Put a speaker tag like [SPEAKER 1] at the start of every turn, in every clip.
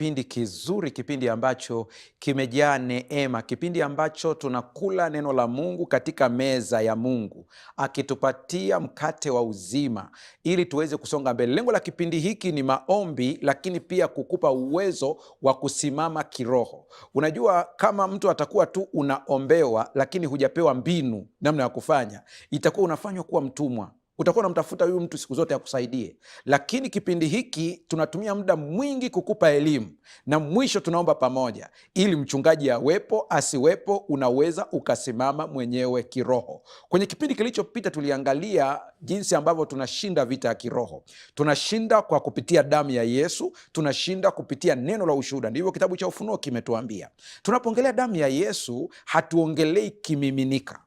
[SPEAKER 1] Kipindi kizuri, kipindi ambacho kimejaa neema, kipindi ambacho tunakula neno la Mungu katika meza ya Mungu, akitupatia mkate wa uzima ili tuweze kusonga mbele. Lengo la kipindi hiki ni maombi, lakini pia kukupa uwezo wa kusimama kiroho. Unajua, kama mtu atakuwa tu unaombewa lakini hujapewa mbinu namna ya kufanya, itakuwa unafanywa kuwa mtumwa. Utakuwa unamtafuta huyu mtu siku zote akusaidie, lakini kipindi hiki tunatumia muda mwingi kukupa elimu, na mwisho tunaomba pamoja ili mchungaji awepo asiwepo, unaweza ukasimama mwenyewe kiroho. Kwenye kipindi kilichopita tuliangalia jinsi ambavyo tunashinda vita ya kiroho. Tunashinda kwa kupitia damu ya Yesu, tunashinda kupitia neno la ushuhuda. Ndivyo kitabu cha Ufunuo kimetuambia. Tunapoongelea damu ya Yesu, hatuongelei kimiminika,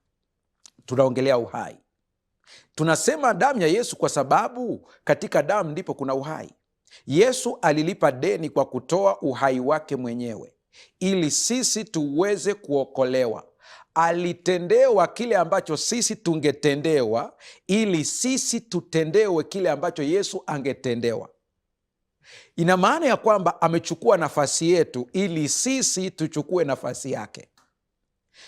[SPEAKER 1] tunaongelea uhai. Tunasema damu ya Yesu kwa sababu katika damu ndipo kuna uhai. Yesu alilipa deni kwa kutoa uhai wake mwenyewe ili sisi tuweze kuokolewa. Alitendewa kile ambacho sisi tungetendewa ili sisi tutendewe kile ambacho Yesu angetendewa. Ina maana ya kwamba amechukua nafasi yetu ili sisi tuchukue nafasi yake.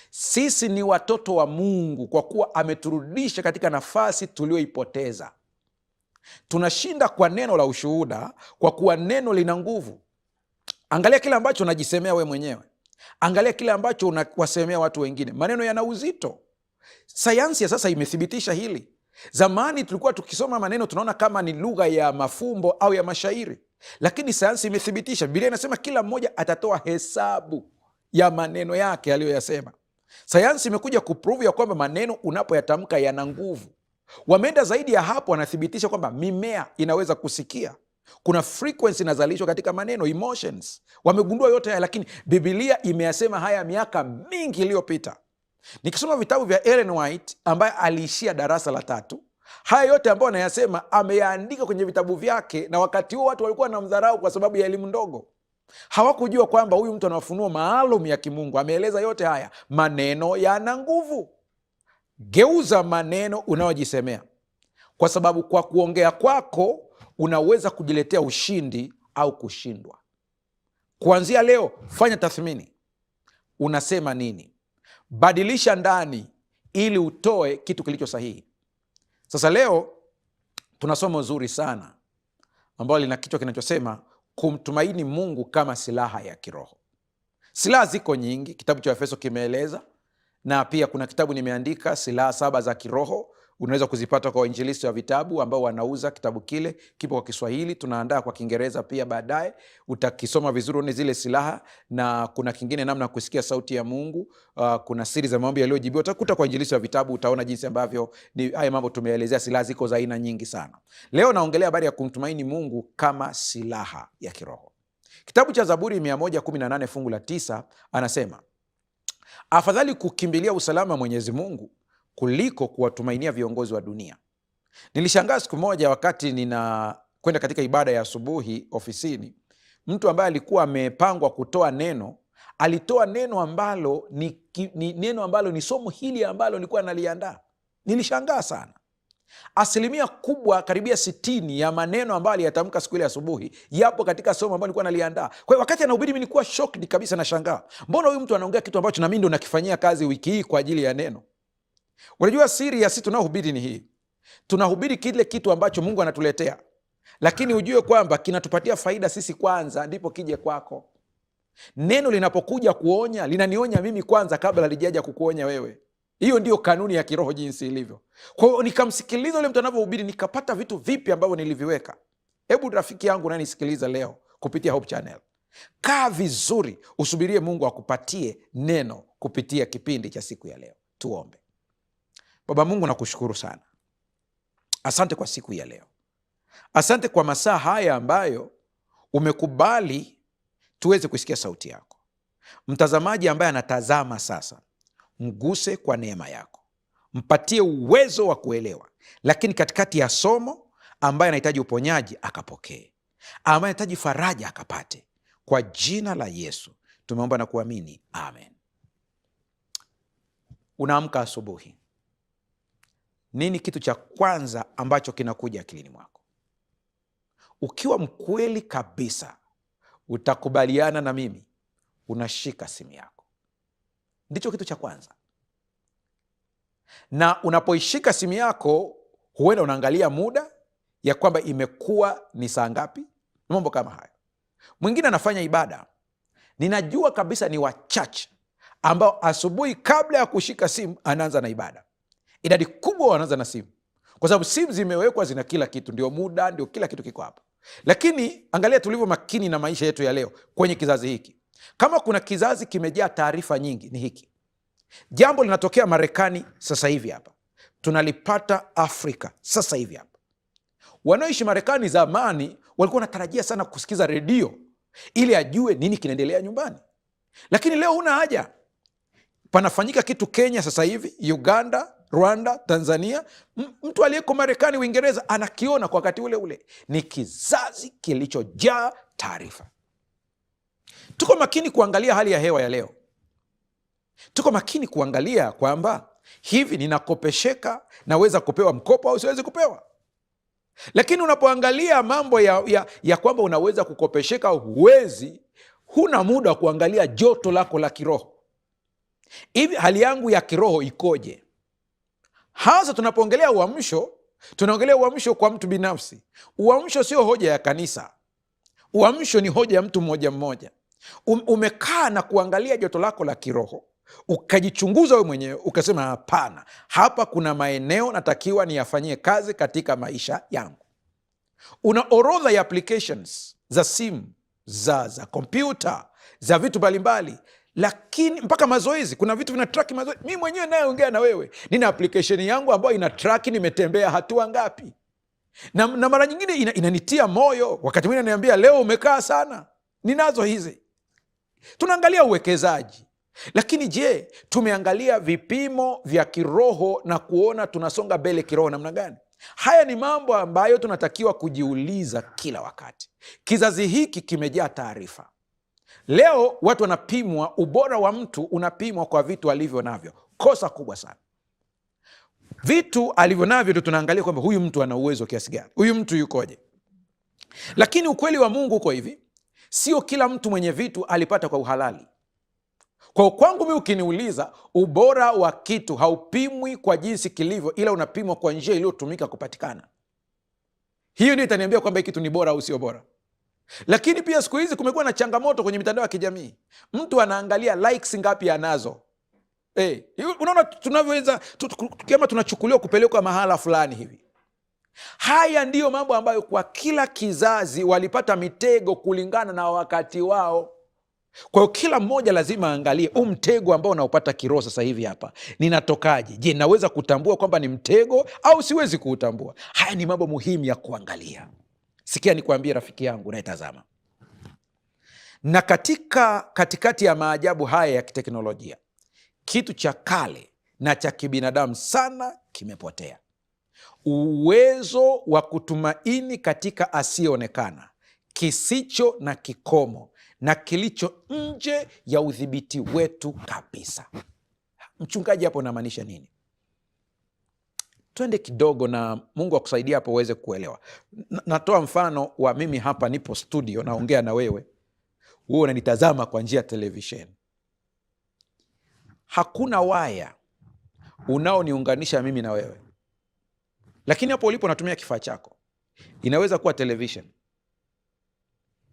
[SPEAKER 1] Sisi ni watoto wa Mungu kwa kuwa ameturudisha katika nafasi tulioipoteza. Tunashinda kwa neno la ushuhuda kwa kuwa neno lina nguvu. Angalia kile ambacho unajisemea we mwenyewe, angalia kile ambacho unawasemea watu wengine. Maneno yana uzito. Sayansi ya sasa imethibitisha hili. Zamani tulikuwa tukisoma maneno tunaona kama ni lugha ya mafumbo au ya mashairi, lakini sayansi imethibitisha. Biblia inasema kila mmoja atatoa hesabu ya maneno yake aliyoyasema. Sayansi imekuja kuprove ya kwamba maneno unapoyatamka yana nguvu. Wameenda zaidi ya hapo, wanathibitisha kwamba mimea inaweza kusikia. Kuna frequency inazalishwa katika maneno, emotions. Wamegundua yote haya, lakini Biblia imeyasema haya miaka mingi iliyopita. Nikisoma vitabu vya Ellen White ambaye aliishia darasa la 3, haya yote ambayo anayasema ameyaandika kwenye vitabu vyake, na wakati huo watu walikuwa wanamdharau kwa sababu ya elimu ndogo. Hawakujua kwamba huyu mtu ana mafunuo maalum ya kimungu. Ameeleza yote haya. Maneno yana nguvu. Geuza maneno unayojisemea, kwa sababu kwa kuongea kwako unaweza kujiletea ushindi au kushindwa. Kuanzia leo, fanya tathmini. Unasema nini? Badilisha ndani ili utoe kitu kilicho sahihi. Sasa leo tuna somo zuri sana ambalo lina kichwa kinachosema kumtumaini Mungu kama silaha ya kiroho. Silaha ziko nyingi, kitabu cha Efeso kimeeleza, na pia kuna kitabu nimeandika, silaha 7 za kiroho. Unaweza kuzipata kwa wainjilisti wa vitabu ambao wanauza kitabu kile, kipo kwa Kiswahili, tunaandaa kwa Kiingereza pia baadaye. Utakisoma vizuri uone zile silaha, na kuna kingine namna kusikia sauti ya Mungu. Kuna siri za maombi yaliyojibiwa, utakuta kwa wainjilisti wa vitabu, utaona jinsi ambavyo haya mambo tumeelezea. Silaha ziko za aina nyingi sana. Leo naongelea habari ya kumtumaini Mungu kama silaha ya kiroho. Kitabu cha Zaburi 118 fungu la 9 anasema, afadhali kukimbilia usalama wa Mwenyezi Mungu kuliko kuwatumainia viongozi wa dunia. Nilishangaa siku moja wakati ninakwenda katika ibada ya asubuhi ofisini, mtu ambaye alikuwa amepangwa kutoa neno, alitoa neno ambalo neno ambalo ni somo hili ambalo nilikuwa naliandaa. Nilishangaa sana. Asilimia kubwa, karibia 60 ya maneno ambayo aliyatamka siku ile asubuhi yapo katika somo ambalo nilikuwa naliandaa. Kwa hiyo wakati anahubiri mimi nilikuwa shocked kabisa, nashangaa, mbona huyu mtu anaongea kitu ambacho na mimi ndo nakifanyia kazi wiki hii kwa ajili ya neno. Unajua siri ya sisi tunaohubiri ni hii. Tunahubiri kile kitu ambacho Mungu anatuletea, lakini ujue kwamba kinatupatia faida sisi kwanza, ndipo kije kwako. Neno linapokuja kuonya, linanionya mimi kwanza kabla halijaja kukuonya wewe. Hiyo ndio kanuni ya kiroho jinsi ilivyo. Kwa hiyo nikamsikiliza yule mtu anavyohubiri, nikapata vitu vipi ambavyo niliviweka. Hebu rafiki yangu unanisikiliza leo kupitia Hope Channel, kaa vizuri, usubirie Mungu akupatie neno kupitia kipindi cha siku ya leo. Tuombe. Baba Mungu, nakushukuru sana. Asante kwa siku ya leo. Asante kwa masaa haya ambayo umekubali tuweze kusikia sauti yako. Mtazamaji ambaye anatazama sasa, mguse kwa neema yako, mpatie uwezo wa kuelewa, lakini katikati ya somo, ambaye anahitaji uponyaji akapokee, ambaye anahitaji faraja akapate. Kwa jina la Yesu tumeomba na kuamini, amen. Unaamka asubuhi, nini kitu cha kwanza ambacho kinakuja akilini mwako? Ukiwa mkweli kabisa, utakubaliana na mimi, unashika simu yako. Ndicho kitu cha kwanza. Na unapoishika simu yako, huenda unaangalia muda ya kwamba imekuwa ni saa ngapi, mambo kama hayo. Mwingine anafanya ibada. Ninajua kabisa ni wachache ambao asubuhi kabla ya kushika simu anaanza na ibada. Idadi kubwa wanaanza na simu, kwa sababu simu zimewekwa, zina kila kitu, ndio muda, ndio kila kitu kiko hapa. Lakini angalia tulivyo makini na maisha yetu ya leo kwenye kizazi hiki. Kama kuna kizazi kimejaa taarifa nyingi, ni hiki. Jambo linatokea Marekani sasa hivi hapa, tunalipata Afrika sasa hivi hapa. Wanaoishi Marekani zamani walikuwa wanatarajia sana kusikiza redio ili ajue nini kinaendelea nyumbani, lakini leo huna haja. Panafanyika kitu Kenya sasa hivi, Uganda, Rwanda, Tanzania. Mtu aliyeko Marekani, Uingereza anakiona kwa wakati ule ule. Ni kizazi kilichojaa taarifa. Tuko makini kuangalia hali ya hewa ya leo. Tuko makini kuangalia kwamba hivi ninakopesheka, naweza kupewa mkopo au siwezi kupewa. Lakini unapoangalia mambo ya kwamba unaweza kukopesheka au huwezi, huna muda wa kuangalia joto lako la kiroho. Hivi hali yangu ya kiroho ikoje? Hasa tunapoongelea uamsho, tunaongelea uamsho kwa mtu binafsi. Uamsho sio hoja ya kanisa. Uamsho ni hoja ya mtu mmoja mmoja. Umekaa na kuangalia joto lako la kiroho, ukajichunguza wewe mwenyewe, ukasema hapana, hapa kuna maeneo natakiwa niyafanyie kazi katika maisha yangu. Una orodha ya applications za simu, za kompyuta, za vitu mbalimbali, lakini mpaka mazoezi, kuna vitu vina track mazoezi. Mimi mwenyewe nayeongea na wewe, nina application yangu ambayo ina track nimetembea hatua ngapi, na mara nyingine inanitia moyo, wakati mwingine ananiambia leo umekaa sana. Ninazo hizi. Tunaangalia uwekezaji, lakini je, tumeangalia vipimo vya kiroho na kuona tunasonga mbele kiroho namna gani? Haya ni mambo ambayo tunatakiwa kujiuliza kila wakati. Kizazi hiki kimejaa taarifa. Leo watu wanapimwa, ubora wa mtu unapimwa kwa vitu alivyo navyo. Kosa kubwa sana. Vitu alivyo navyo ndio tunaangalia kwamba huyu mtu ana uwezo kiasi gani, huyu mtu yukoje. Lakini ukweli wa Mungu uko hivi, sio kila mtu mwenye vitu alipata kwa uhalali. Kwa kwangu mimi, ukiniuliza, ubora wa kitu haupimwi kwa jinsi kilivyo, ila unapimwa kwa njia iliyotumika kupatikana. Hiyo ndio itaniambia kwamba hiki kitu ni bora au sio bora. Lakini pia siku hizi kumekuwa na changamoto kwenye mitandao ya kijamii. Mtu anaangalia likes ngapi anazo. Unaona tunavyoweza kama tunachukuliwa kupelekwa mahala fulani hivi. Haya ndiyo mambo ambayo kwa kila kizazi walipata mitego kulingana na wakati wao. Kwa hiyo kila mmoja lazima aangalie mtego ambao unaupata kiroho sasa hivi hapa, ninatokaje? Je, naweza kutambua kwamba ni mtego au siwezi kuutambua? Haya ni mambo muhimu ya kuangalia. Sikia nikwambie rafiki yangu unayetazama. Na katikati ya maajabu haya ya kiteknolojia, kitu cha kale na cha kibinadamu sana kimepotea. Uwezo wa kutumaini katika asiyeonekana, kisicho na kikomo na kilicho nje ya udhibiti wetu kabisa. Mchungaji, hapo unamaanisha nini? Twende kidogo na Mungu akusaidia hapo uweze kuelewa. Natoa mfano wa mimi hapa nipo studio naongea na wewe, wewe unanitazama kwa njia ya televisheni. Hakuna waya unaoniunganisha mimi na wewe, lakini hapo ulipo natumia kifaa chako. Inaweza kuwa television,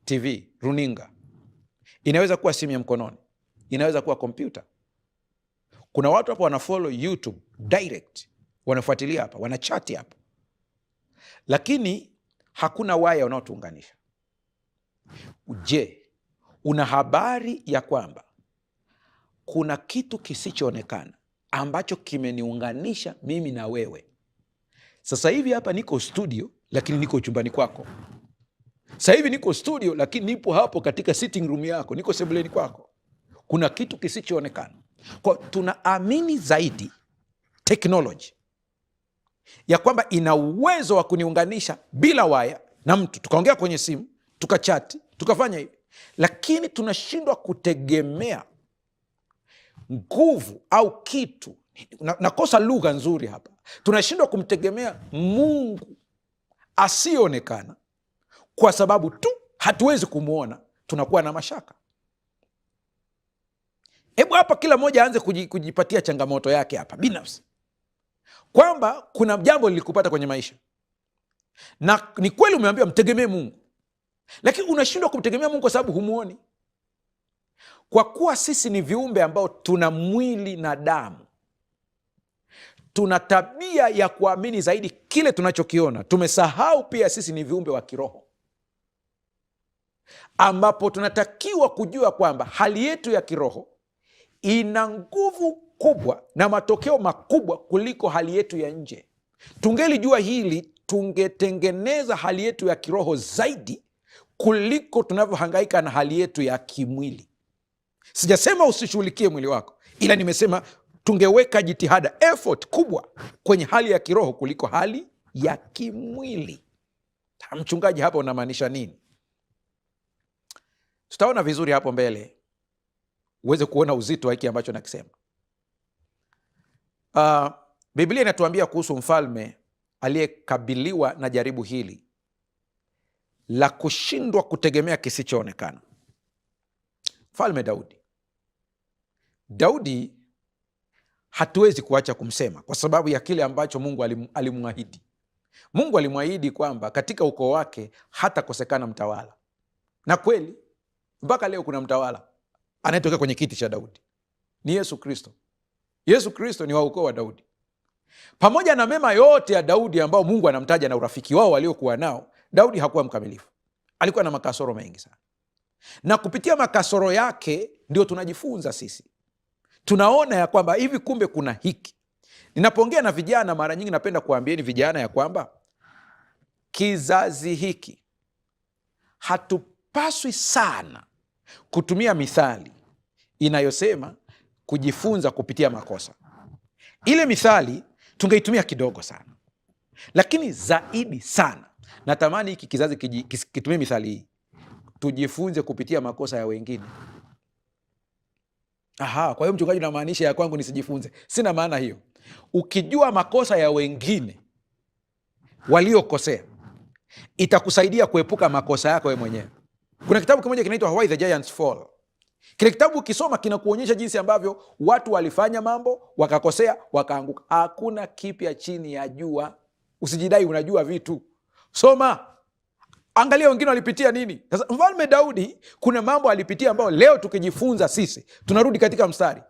[SPEAKER 1] TV, runinga, inaweza kuwa simu ya mkononi, inaweza kuwa kompyuta. Kuna watu hapo wanafollow YouTube direct, wanafuatilia hapa, wanachati hapa, lakini hakuna waya unaotuunganisha. Je, una habari ya kwamba kuna kitu kisichoonekana ambacho kimeniunganisha mimi na wewe? Sasa hivi hapa niko studio, lakini niko chumbani kwako. Sasa hivi niko studio, lakini nipo hapo katika sitting room yako, niko sebuleni kwako. Kuna kitu kisichoonekana. Kwa tunaamini zaidi technology ya kwamba ina uwezo wa kuniunganisha bila waya na mtu, tukaongea kwenye simu, tukachati, tukafanya hivi, lakini tunashindwa kutegemea nguvu au kitu. Nakosa lugha nzuri hapa. Tunashindwa kumtegemea Mungu asiyeonekana kwa sababu tu hatuwezi kumwona. tunakuwa na mashaka. Hebu hapa kila mmoja aanze kujipatia changamoto yake hapa binafsi, kwamba kuna jambo lilikupata kwenye maisha na ni kweli umeambiwa mtegemee Mungu, lakini unashindwa kumtegemea Mungu kwa sababu humuoni. Kwa kuwa sisi ni viumbe ambao tuna mwili na damu, tuna tabia ya kuamini zaidi kile tunachokiona. Tumesahau pia sisi ni viumbe wa kiroho, ambapo tunatakiwa kujua kwamba hali yetu ya kiroho ina nguvu kubwa na matokeo makubwa kuliko hali yetu ya nje. Tungelijua hili, tungetengeneza hali yetu ya kiroho zaidi kuliko tunavyohangaika na hali yetu ya kimwili. Sijasema usishughulikie mwili wako, ila nimesema tungeweka jitihada, effort kubwa kwenye hali ya kiroho kuliko hali ya kimwili. Mchungaji, hapa unamaanisha nini? Tutaona vizuri hapo mbele uweze kuona uzito wa hiki ambacho nakisema. Biblia inatuambia kuhusu mfalme aliyekabiliwa na jaribu hili la kushindwa kutegemea kisichoonekana. Mfalme Daudi hatuwezi kuacha kumsema kwa sababu ya kile ambacho Mungu alimwahidi. Mungu alimwahidi kwamba katika ukoo wake hatakosekana mtawala, na kweli mpaka leo kuna mtawala anayetokea kwenye kiti cha Daudi, ni Yesu Kristo. Yesu Kristo ni wa ukoo wa Daudi. Pamoja na mema yote ya Daudi ambao Mungu anamtaja na urafiki wao waliokuwa nao, Daudi hakuwa mkamilifu, alikuwa na makasoro mengi sana, na kupitia makasoro yake ndio tunajifunza sisi. Tunaona ya kwamba hivi kumbe kuna hiki. Ninapoongea na vijana, mara nyingi napenda kuambieni vijana ya kwamba kizazi hiki hatupaswi sana kutumia mithali inayosema kujifunza kupitia makosa. Ile mithali tungeitumia kidogo sana, lakini zaidi sana natamani hiki kizazi kitumie mithali hii, tujifunze kupitia makosa ya wengine. Kwa hiyo mchungaji, unamaanisha ya kwangu nisijifunze? Sina maana hiyo. Ukijua makosa ya wengine waliokosea, itakusaidia kuepuka makosa yako wewe mwenyewe. Kuna kitabu kimoja kinaitwa Why the Giants Fall. Kile kitabu ukisoma kinakuonyesha jinsi ambavyo watu walifanya mambo, wakakosea, wakaanguka. Hakuna kipya chini ya jua. Usijidai unajua vitu, soma, angalia wengine walipitia nini. Sasa mfalme Daudi kuna mambo alipitia ambayo leo tukijifunza sisi tunarudi katika mstari.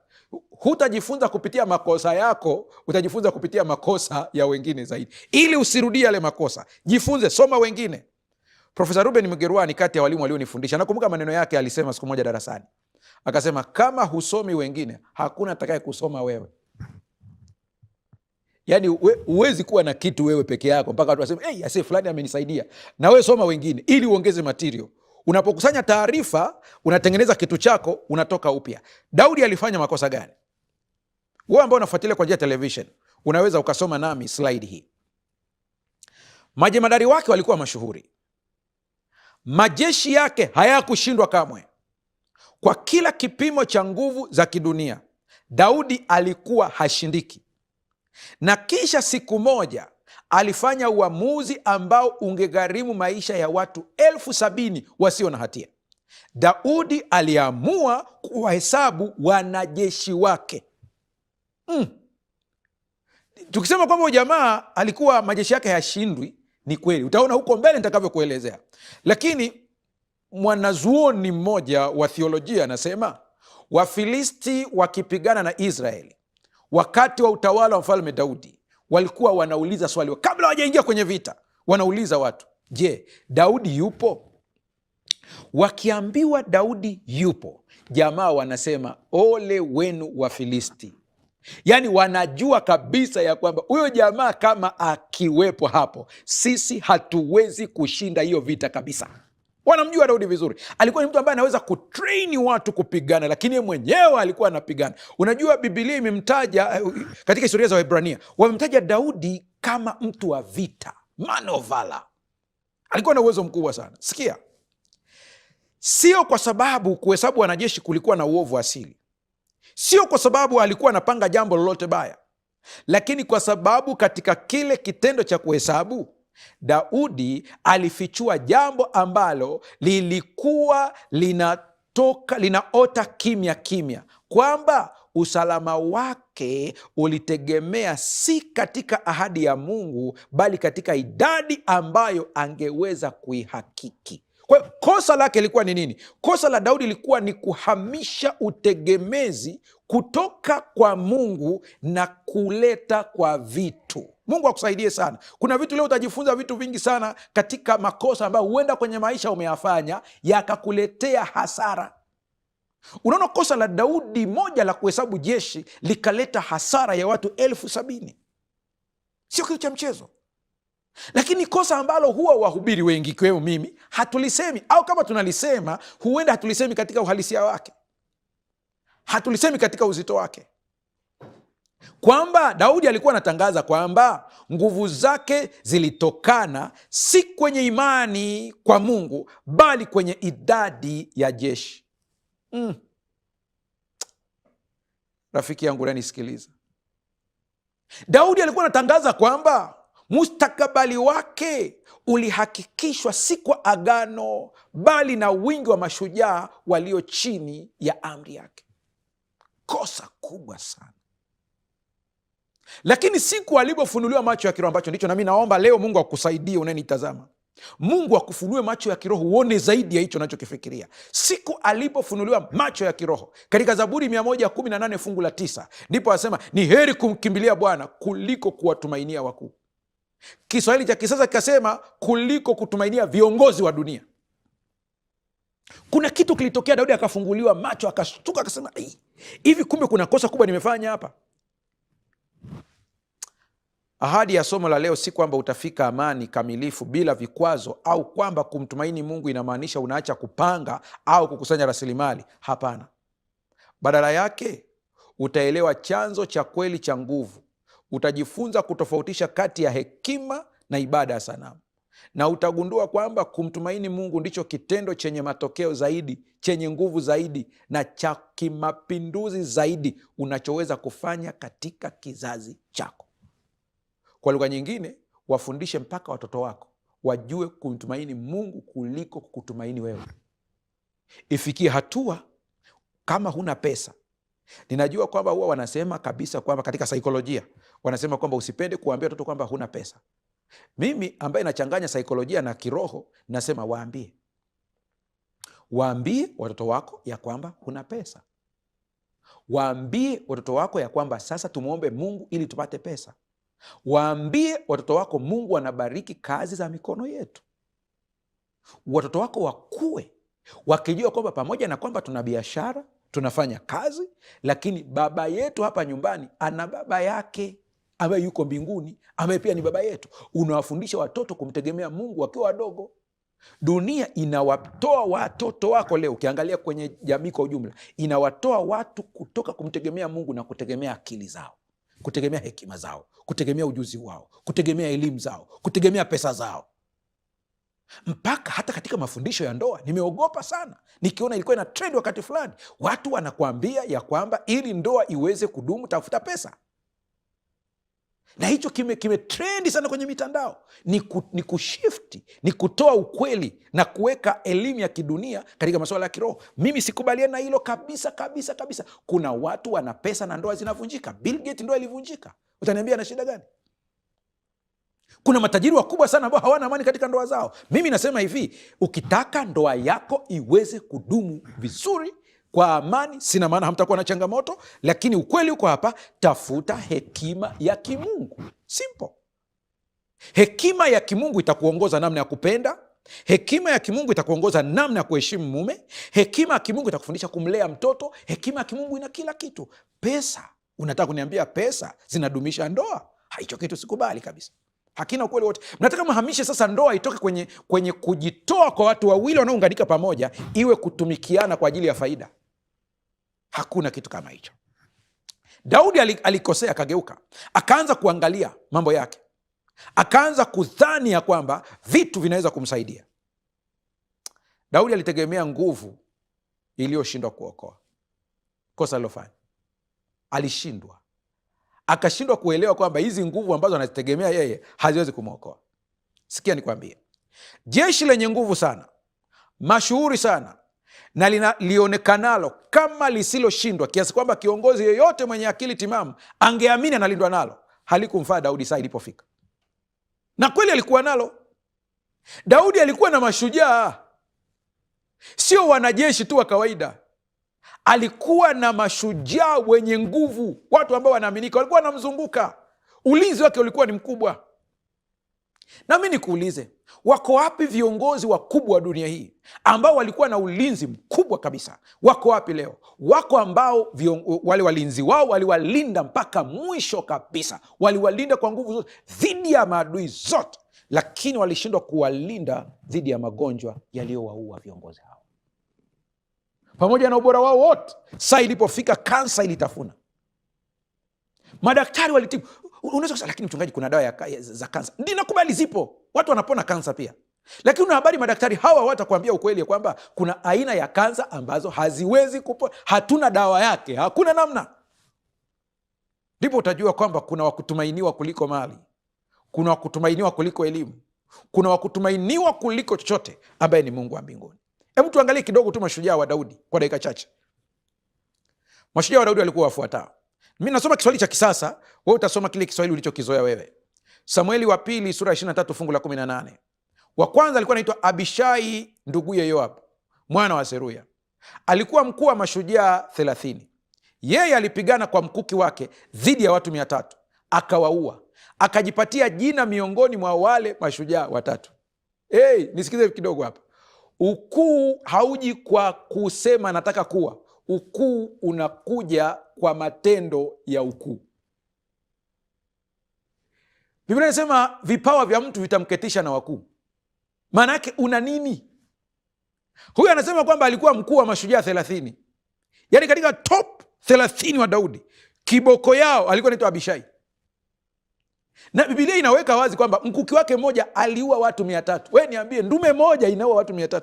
[SPEAKER 1] Hutajifunza kupitia makosa yako, utajifunza kupitia makosa ya wengine zaidi. Ili usirudie yale makosa, jifunze, soma wengine. Profesa Ruben Mugerwa ni kati ya walimu walionifundisha. Nakumbuka maneno yake, alisema siku moja darasani, akasema, kama husomi wengine hakuna atakaye kusoma wewe. Yaani huwezi kuwa na kitu wewe peke yako mpaka watu waseme ase fulani amenisaidia. Na wewe soma wengine ili uongeze material. Unapokusanya taarifa, unatengeneza kitu chako, unatoka upya. Daudi alifanya makosa gani? Wewe ambao unafuatilia kwa njia ya television, unaweza ukasoma nami slide hii. Majemadari wake walikuwa mashuhuri. Majeshi yake hayakushindwa kamwe. Kwa kila kipimo cha nguvu za kidunia, Daudi alikuwa hashindiki. Na kisha siku moja alifanya uamuzi ambao ungegharimu maisha ya watu 70,000 wasio na hatia. Daudi aliamua kuwahesabu wanajeshi wake. Tukisema kwamba jamaa alikuwa majeshi yake hayashindwi, ni kweli. Utaona huko mbele nitakavyokuelezea. Lakini mwanazuoni mmoja wa theolojia anasema Wafilisti wakipigana na Israeli wakati wa utawala wa mfalme Daudi, walikuwa wanauliza swali kabla hawajaingia kwenye vita. Wanauliza watu, je, Daudi yupo? Wakiambiwa Daudi yupo, jamaa wanasema ole wenu Wafilisti. Yaani wanajua kabisa ya kwamba huyo jamaa kama akiwepo hapo, sisi hatuwezi kushinda hiyo vita kabisa. Wanamjua Daudi vizuri. Alikuwa ni mtu ambaye anaweza kutraini watu kupigana, lakini yeye mwenyewe alikuwa anapigana. Unajua Biblia imemtaja katika historia za Waebrania, wamemtaja Daudi kama mtu wa vita, man of valor. Alikuwa na uwezo mkubwa sana. Sikia, sio kwa sababu kuhesabu wanajeshi kulikuwa na uovu asili, sio kwa sababu alikuwa anapanga jambo lolote baya, lakini kwa sababu katika kile kitendo cha kuhesabu Daudi alifichua jambo ambalo lilikuwa linaota kimya kimya, kwamba usalama wake ulitegemea si katika ahadi ya Mungu, bali katika idadi ambayo angeweza kuihakiki. Kwa hiyo kosa lake lilikuwa ni nini? Kosa la Daudi lilikuwa ni kuhamisha utegemezi kutoka kwa Mungu na kuleta kwa vitu. Mungu akusaidie sana. Kuna vitu leo utajifunza vitu vingi sana katika makosa ambayo huenda kwenye maisha umeyafanya yakakuletea hasara. Unaona, kosa la Daudi moja la kuhesabu jeshi likaleta hasara ya watu 70,000. Sio kitu cha mchezo. Lakini kosa ambalo huwa wahubiri wengi ikiwemo mimi hatulisemi, au kama tunalisema huenda hatulisemi katika uhalisia wake, hatulisemi katika uzito wake, kwamba Daudi alikuwa anatangaza kwamba nguvu zake zilitokana si kwenye imani kwa Mungu, bali kwenye idadi ya jeshi. Rafiki yangu unanisikiliza, Daudi alikuwa anatangaza kwamba mustakabali wake ulihakikishwa si kwa agano, bali na wingi wa mashujaa walio chini ya amri yake. Kosa kubwa sana. Lakini siku alipofunuliwa macho ya kiroho, ambacho ndicho nami naomba leo Mungu akusaidie unanitazama, Mungu akufunue macho ya kiroho uone zaidi ya hicho unachokifikiria. Siku alipofunuliwa macho ya kiroho, katika Zaburi 118 fungu la 9, ndipo asema ni heri kumkimbilia Bwana kuliko kuwatumainia wakuu. Kiswahili cha kisasa kikasema kuliko kutumainia viongozi wa dunia. Kuna kitu kilitokea, Daudi akafunguliwa macho, akashtuka, akasema hivi kumbe kuna kosa kubwa nimefanya hapa. Ahadi ya somo la leo si kwamba utafika amani kamilifu bila vikwazo, au kwamba kumtumaini Mungu inamaanisha unaacha kupanga au kukusanya rasilimali. Hapana. Badala yake utaelewa chanzo cha kweli cha nguvu. Utajifunza kutofautisha kati ya hekima na ibada ya sanamu, na utagundua kwamba kumtumaini Mungu ndicho kitendo chenye matokeo zaidi, chenye nguvu zaidi, na cha kimapinduzi zaidi unachoweza kufanya katika kizazi chako. Kwa lugha nyingine, wafundishe mpaka watoto wako wajue kumtumaini Mungu kuliko kukutumaini wewe. Ifikie hatua, kama huna pesa, ninajua kwamba huwa wanasema kabisa kwamba katika saikolojia wanasema kwamba usipende kuambia watoto kwamba huna pesa. Mimi ambaye nachanganya saikolojia na kiroho, nasema waambie watoto wako ya kwamba huna pesa. Waambie watoto wako ya kwamba sasa tumuombe Mungu ili tupate pesa. Waambie watoto wako Mungu anabariki kazi za mikono yetu. Watoto wako wakue wakijua kwamba pamoja na kwamba tuna biashara, tunafanya kazi, lakini baba yetu hapa nyumbani ana baba yake ambaye yuko mbinguni, ambaye pia ni baba yetu. Unawafundisha watoto kumtegemea Mungu wakiwa wadogo. Dunia inawatoa watoto wako leo, ukiangalia kwenye jamii kwa ujumla, inawatoa watu kutoka kumtegemea Mungu na kutegemea akili zao, kutegemea hekima zao, kutegemea ujuzi wao, kutegemea elimu zao, kutegemea pesa zao. Mpaka hata katika mafundisho ya ndoa nimeogopa sana nikiona ilikuwa ina trend wakati fulani, watu wanakuambia ya kwamba ili ndoa iweze kudumu tafuta pesa. Na hicho kime trendi sana kwenye mitandao. Ni kushifti, ni kutoa ukweli na kuweka elimu ya kidunia katika masuala ya kiroho. Mimi sikubaliani na hilo kabisa kabisa kabisa. Kuna watu wana pesa na ndoa zinavunjika. Bill Gates ndoa ilivunjika, utaniambia na shida gani? Kuna matajiri wakubwa sana ambao hawana amani katika ndoa zao. Mimi nasema hivi, ukitaka ndoa yako iweze kudumu vizuri kwa amani, sina maana hamtakuwa na changamoto, lakini ukweli uko hapa, tafuta hekima ya kimungu. Simple. Hekima ya kimungu itakuongoza namna ya kupenda. Hekima ya kimungu itakuongoza namna ya kuheshimu mume. Hekima ya kimungu itakufundisha kumlea mtoto. Hekima ya kimungu ina kila kitu. Pesa, unataka kuniambia pesa zinadumisha ndoa? Hicho kitu sikubali kabisa, hakina ukweli wote. Mnataka mhamishe sasa ndoa itoke kwenye kujitoa kwa watu wawili wanaounganika pamoja, iwe kutumikiana kwa ajili ya faida. Hakuna kitu kama hicho. Daudi alikosea, akageuka, akaanza kuangalia mambo yake, akaanza kudhani ya kwamba vitu vinaweza kumsaidia. Daudi alitegemea nguvu iliyoshindwa kuokoa. Kosa alilofanya, alishindwa, akashindwa kuelewa kwamba hizi nguvu ambazo anazitegemea yeye haziwezi kumwokoa. Sikia nikwambie, jeshi lenye nguvu sana, mashuhuri sana, na lionekanalo kama lisiloshindwa, kiasi kwamba kiongozi yeyote mwenye akili timamu angeamini analindwa nalo, halikumfaa Daudi saa ilipofika. Na kweli alikuwa nalo. Daudi alikuwa na mashujaa, sio wanajeshi tu wa kawaida. Alikuwa na mashujaa wenye nguvu, watu ambao wanaaminika, walikuwa wanamzunguka. Ulinzi wake ulikuwa ni mkubwa. Na mimi nikuulize, wako wapi viongozi wakubwa wa dunia hii ambao walikuwa na ulinzi mkubwa kabisa? Wako wapi leo? Wako ambao wale walinzi wao waliwalinda mpaka mwisho kabisa, waliwalinda kwa nguvu zote dhidi ya maadui zote, lakini walishindwa kuwalinda dhidi ya magonjwa yaliyowaua viongozi hao. Pamoja na ubora wao wote, saa ilipofika kansa ilitafuna. Madaktari walitibu. Unaweza kusema, lakini mchungaji, kuna dawa za kansa. Ndio, nakubali zipo, watu wanapona kansa pia, lakini una habari madaktari hawa watakwambia ukweli ya kwamba kuna aina ya kansa ambazo haziwezi kupona, hatuna dawa yake, hakuna namna. Ndipo utajua kwamba kuna wakutumainiwa kuliko mali, kuna wakutumainiwa kuliko elimu, kuna wakutumainiwa kuliko chochote, ambaye ni Mungu wa mbinguni. Hebu tuangalie kidogo tu mashujaa wa Daudi kwa dakika chache. Mashujaa wa Daudi walikuwa wafuatao. Mimi nasoma Kiswahili cha kisasa, wewe utasoma kile Kiswahili ulichokizoea wewe. Samueli wa pili sura 23 fungu la 18. Wa kwanza alikuwa anaitwa Abishai nduguye Yoab, mwana wa Seruya. Alikuwa mkuu wa mashujaa 30. Yeye alipigana kwa mkuki wake dhidi ya watu 300, akawaua, akajipatia jina miongoni mwa wale mashujaa 3. Nisikize kidogo hapa. Ukuu hauji kwa kusema nataka kuwa. Ukuu unakuja kwa matendo ya ukuu. Biblia inasema vipawa vya mtu vitamketisha na wakuu. Maana yake una nini? Huyu anasema kwamba alikuwa mkuu wa mashujaa 30. Yaani katika top 30 wa Daudi, kiboko yao alikuwa anaitwa Abishai. Na Biblia inaweka wazi kwamba mkuki wake mmoja aliua watu 300. Wewe niambie, ndume moja inaua watu 300?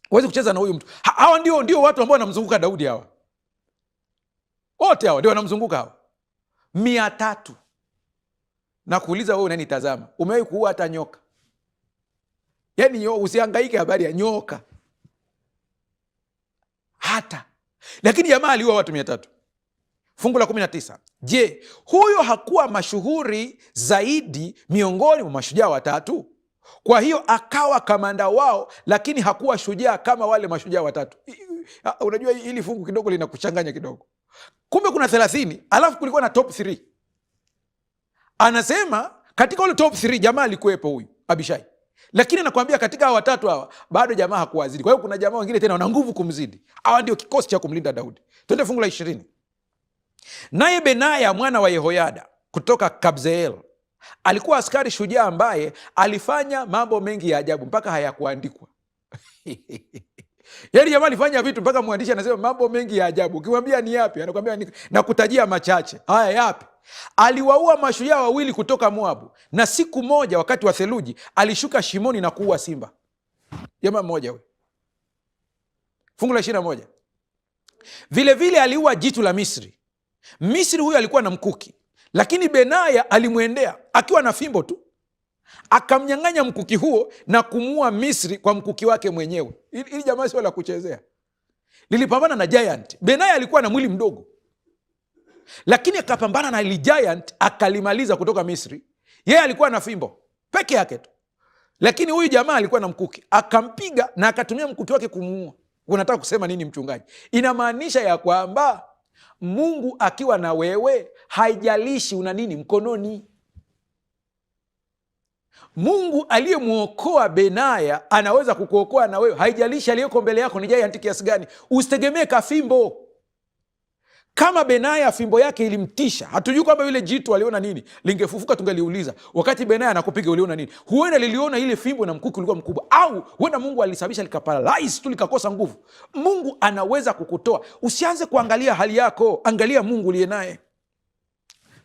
[SPEAKER 1] Huwezi kucheza na huyu mtu. Hawa ndio watu ambao wanamzunguka Daudi hawa. Wote hawa ndio wanamzunguka hawa. 300. Na kuuliza wewe unanitazama, umewahi kuua hata nyoka? Yaani usihangaike habari ya nyoka. Hata. Lakini jamaa aliua watu 300. Fungu la 19. Je, huyo hakuwa mashuhuri zaidi miongoni mwa mashujaa 3? Kwa hiyo akawa kamanda wao, lakini hakuwa shujaa kama wale mashujaa 3. Unajua hili fungu kidogo linakuchanganya kidogo. Kumbe kuna 30, alafu kulikuwa na top 3. Anasema katika wale top 3 jamaa alikuwepo huyu Abishai, lakini anakuambia katika hawa 3 hawa bado jamaa hakuwazidi. Kwa hiyo kuna jamaa wengine tena wana nguvu kumzidi. Hawa ndio kikosi cha kumlinda Daudi. Twende fungu la 20. Naye Benaya mwana wa Yehoyada kutoka Kabzeel alikuwa askari shujaa ambaye alifanya mambo mengi ya ajabu mpaka hayakuandikwa. Yaani jamaa alifanya vitu mpaka mwandishi anasema mambo mengi ya ajabu. Ukimwambia ni yapi, anakuambia na kutajia machache. Haya, yapi? Aliwaua mashujaa 2 kutoka Moabu, na siku moja wakati wa theluji alishuka shimoni na kuua simba. Jamaa mmoja huyo. Fungu la 21. Vile vile aliua jitu la Misri. Misri huyo alikuwa na mkuki, lakini Benaya alimwendea akiwa na fimbo tu, akamnyang'anya mkuki huo na kumuua Misri kwa mkuki wake mwenyewe. Ili jamaa sio la kuchezea. Lilipambana na giant. Benaya alikuwa na mwili mdogo, lakini akapambana na ile giant akalimaliza kutoka Misri. Yeye alikuwa na fimbo peke yake tu, lakini huyu jamaa alikuwa na mkuki, akampiga na akatumia mkuki wake kumuua. Unataka kusema nini mchungaji? Inamaanisha ya kwamba Mungu akiwa na wewe, haijalishi una nini mkononi. Mungu aliyemwokoa Benaya anaweza kukuokoa na wewe, haijalishi aliyeko mbele yako ni giant kiasi gani. Usitegemee kafimbo. Kama Benaya fimbo yake ilimtisha, hatujui kwamba yule jitu aliona nini. Lingefufuka tungeliuliza, wakati Benaya anakupiga uliona nini? Huenda liliona ile fimbo na mkuki ulikuwa mkubwa, au huenda Mungu alisababisha likaparalyze tu likakosa nguvu. Mungu anaweza kukutoa. Usianze kuangalia hali yako, angalia Mungu uliye naye.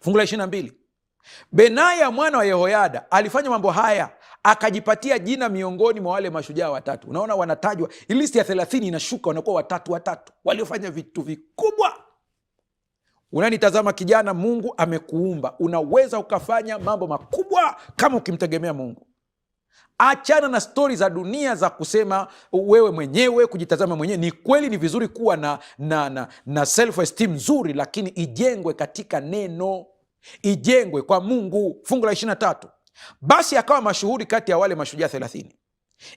[SPEAKER 1] Fungu la 22. Benaya mwana wa Yehoyada alifanya mambo haya, akajipatia jina miongoni mwa wale mashujaa 3. Unaona wanatajwa, listi ya 30 inashuka, wanakuwa 3 waliofanya vitu vikubwa. Unanitazama kijana, Mungu amekuumba, unaweza ukafanya mambo makubwa kama ukimtegemea Mungu. Achana na stori za dunia za kusema wewe mwenyewe, kujitazama mwenyewe. Ni kweli ni vizuri kuwa na self esteem nzuri, lakini ijengwe katika neno, ijengwe kwa Mungu. Fungu la 23, basi akawa mashuhuri kati ya wale mashujaa 30,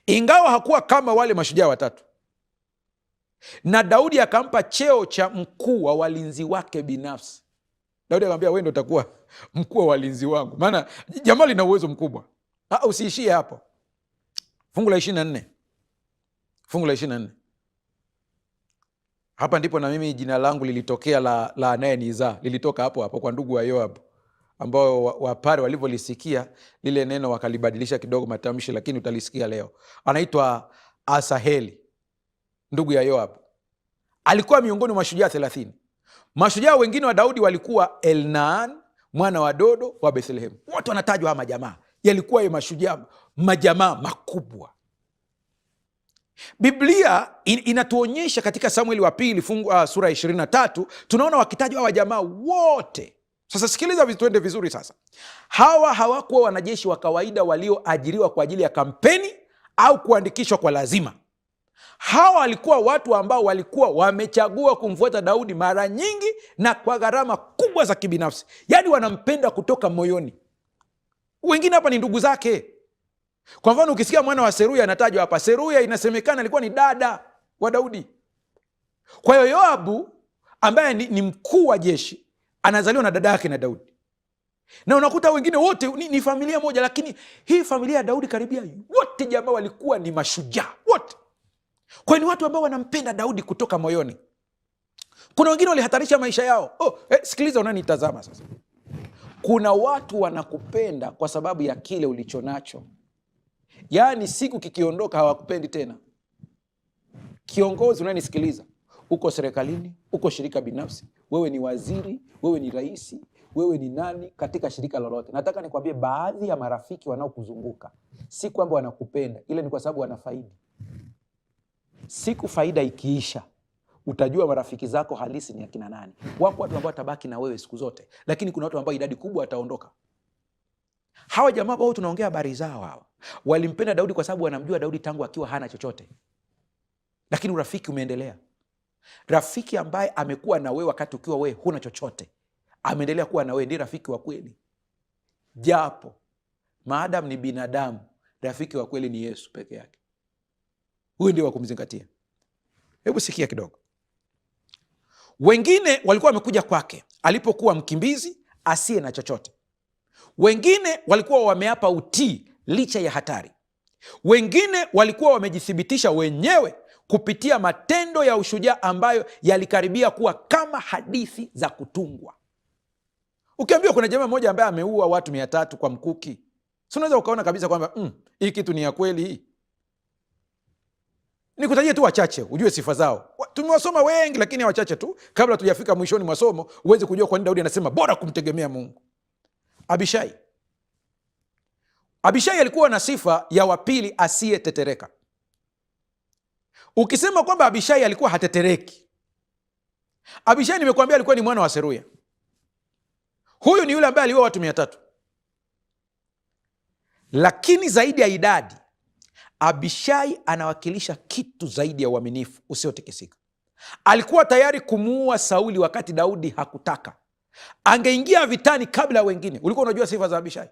[SPEAKER 1] ingawa hakuwa kama wale mashujaa watatu, na Daudi akampa cheo cha mkuu wa walinzi wake binafsi. Daudi akamwambia, wewe ndio utakuwa mkuu wa walinzi wangu, maana jamaa lina uwezo mkubwa. Usiishie hapo. Fungu la 24, fungu la 24, hapa ndipo na mimi jina langu lilitokea la anayenizaa, lilitoka hapo hapo kwa ndugu wa Yoabu, ambao wapare walivyolisikia lile neno wakalibadilisha kidogo matamshi, lakini utalisikia leo. Anaitwa Asaheli, ndugu ya Yoabu. Alikuwa miongoni mwa mashujaa 30. Mashujaa wengine wa Daudi walikuwa Elnaan mwana wa Dodo wa Bethlehemu. Wote wanatajwa haya majamaa, yalikuwa ya mashujaa, majamaa makubwa. Biblia inatuonyesha katika Samueli wa pili sura 23, tunaona wakitajwa hawa jamaa wote. Sasa sikiliza, tuende vizuri sasa. Hawa hawakuwa wanajeshi wa kawaida walioajiriwa kwa ajili ya kampeni au kuandikishwa kwa lazima. Hawa walikuwa watu ambao walikuwa wamechagua kumfuata Daudi mara nyingi na kwa gharama kubwa za kibinafsi, yaani wanampenda kutoka moyoni. Wengine hapa ni ndugu zake. Kwa mfano, ukisikia mwana wa Seruya anatajwa hapa, Seruya inasemekana alikuwa ni dada wa Daudi. Kwa hiyo Yoabu ambaye ni mkuu wa jeshi anazaliwa na dada yake na Daudi, na unakuta wengine wote ni familia moja, lakini hii familia ya Daudi karibia wote jamaa walikuwa ni mashujaa wote. Kwa hiyo ni watu ambao wanampenda Daudi kutoka moyoni. Kuna wengine walihatarisha maisha yao. Sikiliza unanitazama sasa. Kuna watu wanakupenda kwa sababu ya kile ulichonacho, yaani siku kikiondoka hawakupendi tena. Kiongozi unanisikiliza, uko serikalini, uko shirika binafsi, wewe ni waziri, wewe ni rais, wewe ni nani katika shirika lolote, nataka nikwambie, baadhi ya marafiki wanaokuzunguka si kwamba wanakupenda, ile ni kwa sababu wanafaidi. Siku faida ikiisha, utajua marafiki zako halisi ni akina nani. Wako watu ambao watabaki na wewe siku zote, lakini kuna watu ambao idadi kubwa wataondoka. Hawa jamaa ambao tunaongea habari zao, hawa walimpenda Daudi kwa sababu wanamjua Daudi tangu akiwa hana chochote, lakini urafiki umeendelea. Rafiki ambaye amekuwa na wewe wakati ukiwa wewe huna chochote, ameendelea kuwa na wewe, ndiye rafiki wa kweli. Japo maadamu ni binadamu, rafiki wa kweli ni Yesu peke yake. Huyu ndio wa kumzingatia. Hebu sikia kidogo. Wengine walikuwa wamekuja kwake alipokuwa mkimbizi asiye na chochote. Wengine walikuwa wameapa utii licha ya hatari. Wengine walikuwa wamejithibitisha wenyewe kupitia matendo ya ushujaa ambayo yalikaribia kuwa kama hadithi za kutungwa. Ukiambiwa kuna jamaa mmoja ambaye ameua watu 300 kwa mkuki, si unaweza ukaona kabisa kwamba hii kitu ni ya kweli hii. Nikutajie tu wachache ujue sifa zao. Tumewasoma wengi, lakini wachache tu kabla tujafika mwishoni mwa somo uweze kujua kwa nini Daudi anasema bora kumtegemea Mungu. Abishai alikuwa na sifa ya wapili asiyetetereka. Ukisema kwamba Abishai alikuwa hatetereki, Abishai nimekuambia alikuwa ni mwana wa Seruya. Huyu ni yule ambaye aliua watu 300. Lakini zaidi ya idadi, Abishai anawakilisha kitu zaidi ya uaminifu usiotikisika. Alikuwa tayari kumuua Sauli wakati Daudi hakutaka. Angeingia vitani kabla ya wengine. Ulikuwa unajua sifa za Abishai?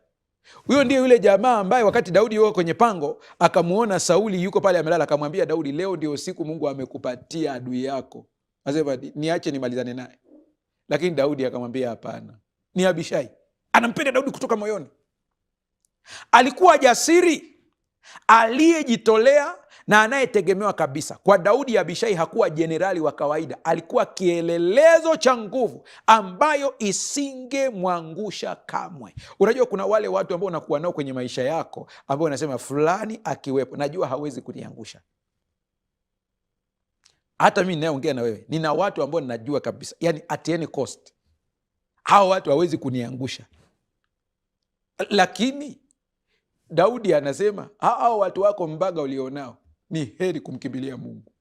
[SPEAKER 1] Huyo ndiye yule jamaa ambaye wakati Daudi yuko kwenye pango, akamuona Sauli yuko pale amelala, akamwambia Daudi, leo ndio siku Mungu amekupatia adui yako, asema niache nimalizane naye. Lakini Daudi akamwambia hapana. Ni Abishai, anampenda Daudi kutoka moyoni. Alikuwa jasiri, aliyejitolea na anayetegemewa kabisa. Kwa Daudi, Abishai hakuwa jenerali wa kawaida, alikuwa kielelezo cha nguvu ambayo isingemwangusha kamwe. Unajua kuna wale watu ambao unakuwa nao kwenye maisha yako ambao unasema fulani akiwepo najua hawezi kuniangusha. Hata mimi ninayeongea na wewe nina watu ambao ninajua kabisa, yani at any cost hao watu hawezi kuniangusha. Lakini Daudi anasema hao watu wako mbaga ulionao ni heri kumkimbilia Mungu.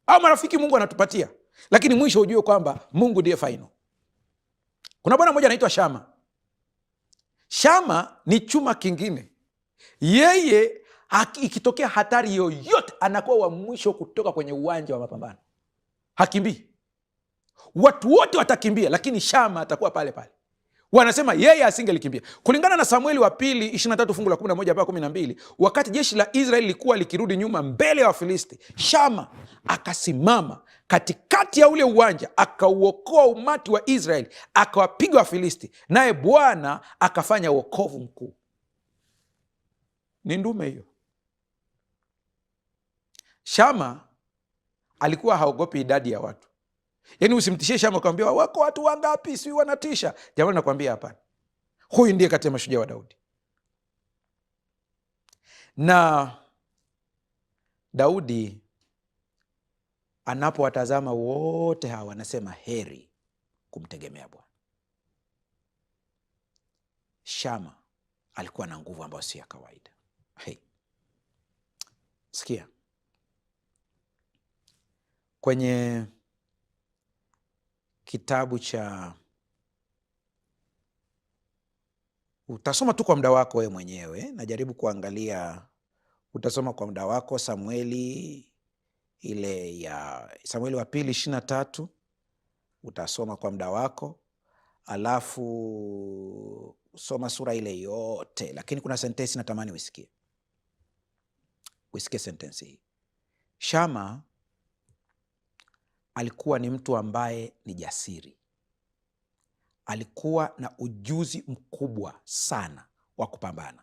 [SPEAKER 1] Hao marafiki Mungu anatupatia lakini mwisho ujue kwamba Mungu ndiye final. Kuna bwana mmoja anaitwa Shama. Shama ni chuma kingine. Yeye ikitokea hatari yoyote anakuwa wa mwisho kutoka kwenye uwanja wa mapambano. Hakimbii. Watu wote watakimbia, lakini Shama atakuwa pale pale. Wanasema yeye asingelikimbia. Kulingana na Samueli wa pili 23 fungu la 11 mpaka 12, wakati jeshi la Israeli lilikuwa likirudi nyuma mbele ya Wafilisti, Shama akasimama katikati ya ule uwanja, akauokoa umati wa Israeli, akawapiga Wafilisti, naye Bwana akafanya wokovu mkuu. Ni ndume hiyo. Shama alikuwa haogopi idadi ya watu. Yaani usimtishie Shama ukamwambia wako watu wangapi, si wanatisha. Jamani, nakwambia hapana. Huyu ndiye kati ya mashujaa wa Daudi. Na Daudi anapowatazama wote hawa anasema heri kumtegemea Bwana. Shama alikuwa na nguvu ambayo si ya kawaida. Hey. Sikia. Kwenye kitabu cha, utasoma tu kwa muda wako wewe mwenyewe, najaribu kuangalia, utasoma kwa muda wako Samueli ile ya Samueli wa pili 23, utasoma kwa muda wako, alafu soma sura ile yote, lakini kuna sentensi natamani uisikie. Uisikie sentensi hii. Shama alikuwa ni mtu ambaye ni jasiri. Alikuwa na ujuzi mkubwa sana wa kupambana.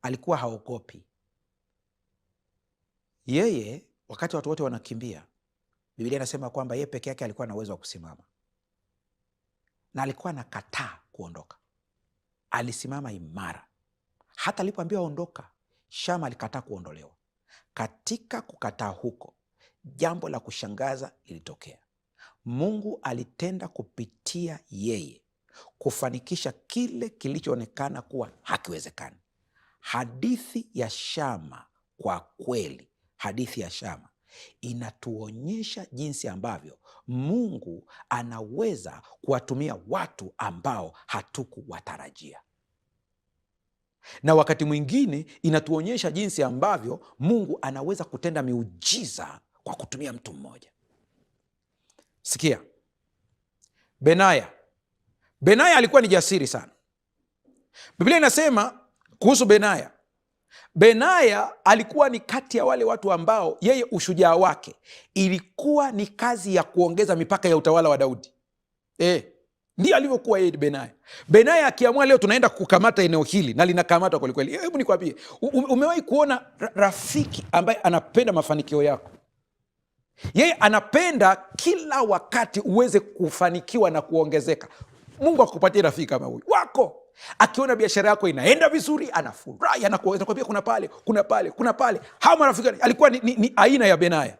[SPEAKER 1] Alikuwa haogopi. Yeye wakati watu wote wanakimbia, Biblia inasema kwamba yeye peke yake alikuwa na uwezo wa kusimama. Na alikuwa anakataa kuondoka. Alisimama imara. Hata alipoambiwa ondoka, Shama alikataa kuondolewa. Katika kukataa huko, jambo la kushangaza lilitokea. Mungu alitenda kupitia yeye kufanikisha kile kilichoonekana kuwa hakiwezekani. Hadithi ya Shama, kwa kweli, hadithi ya Shama inatuonyesha jinsi ambavyo Mungu anaweza kuwatumia watu ambao hatukuwatarajia. Na wakati mwingine inatuonyesha jinsi ambavyo Mungu anaweza kutenda miujiza kwa kutumia mtu mmoja. Sikia. Benaya alikuwa ni jasiri sana. Biblia inasema kuhusu Benaya alikuwa ni kati ya wale watu ambao yeye ushujaa wake ilikuwa ni kazi ya kuongeza mipaka ya utawala wa Daudi. Ndiyo alivyokuwa yeye Benaya akiamua leo tunaenda kukamata eneo hili na linakamatwa kweli kweli. Hebu nikwambie, umewahi kuona rafiki ambaye anapenda mafanikio yako? Yeye anapenda kila wakati uweze kufanikiwa na kuongezeka. Mungu akupatie rafiki kama huyu wako. Akiona biashara yako inaenda vizuri, anafurahi, anakuambia kuna pale. Hawa marafiki alikuwa ni aina ya Benaya.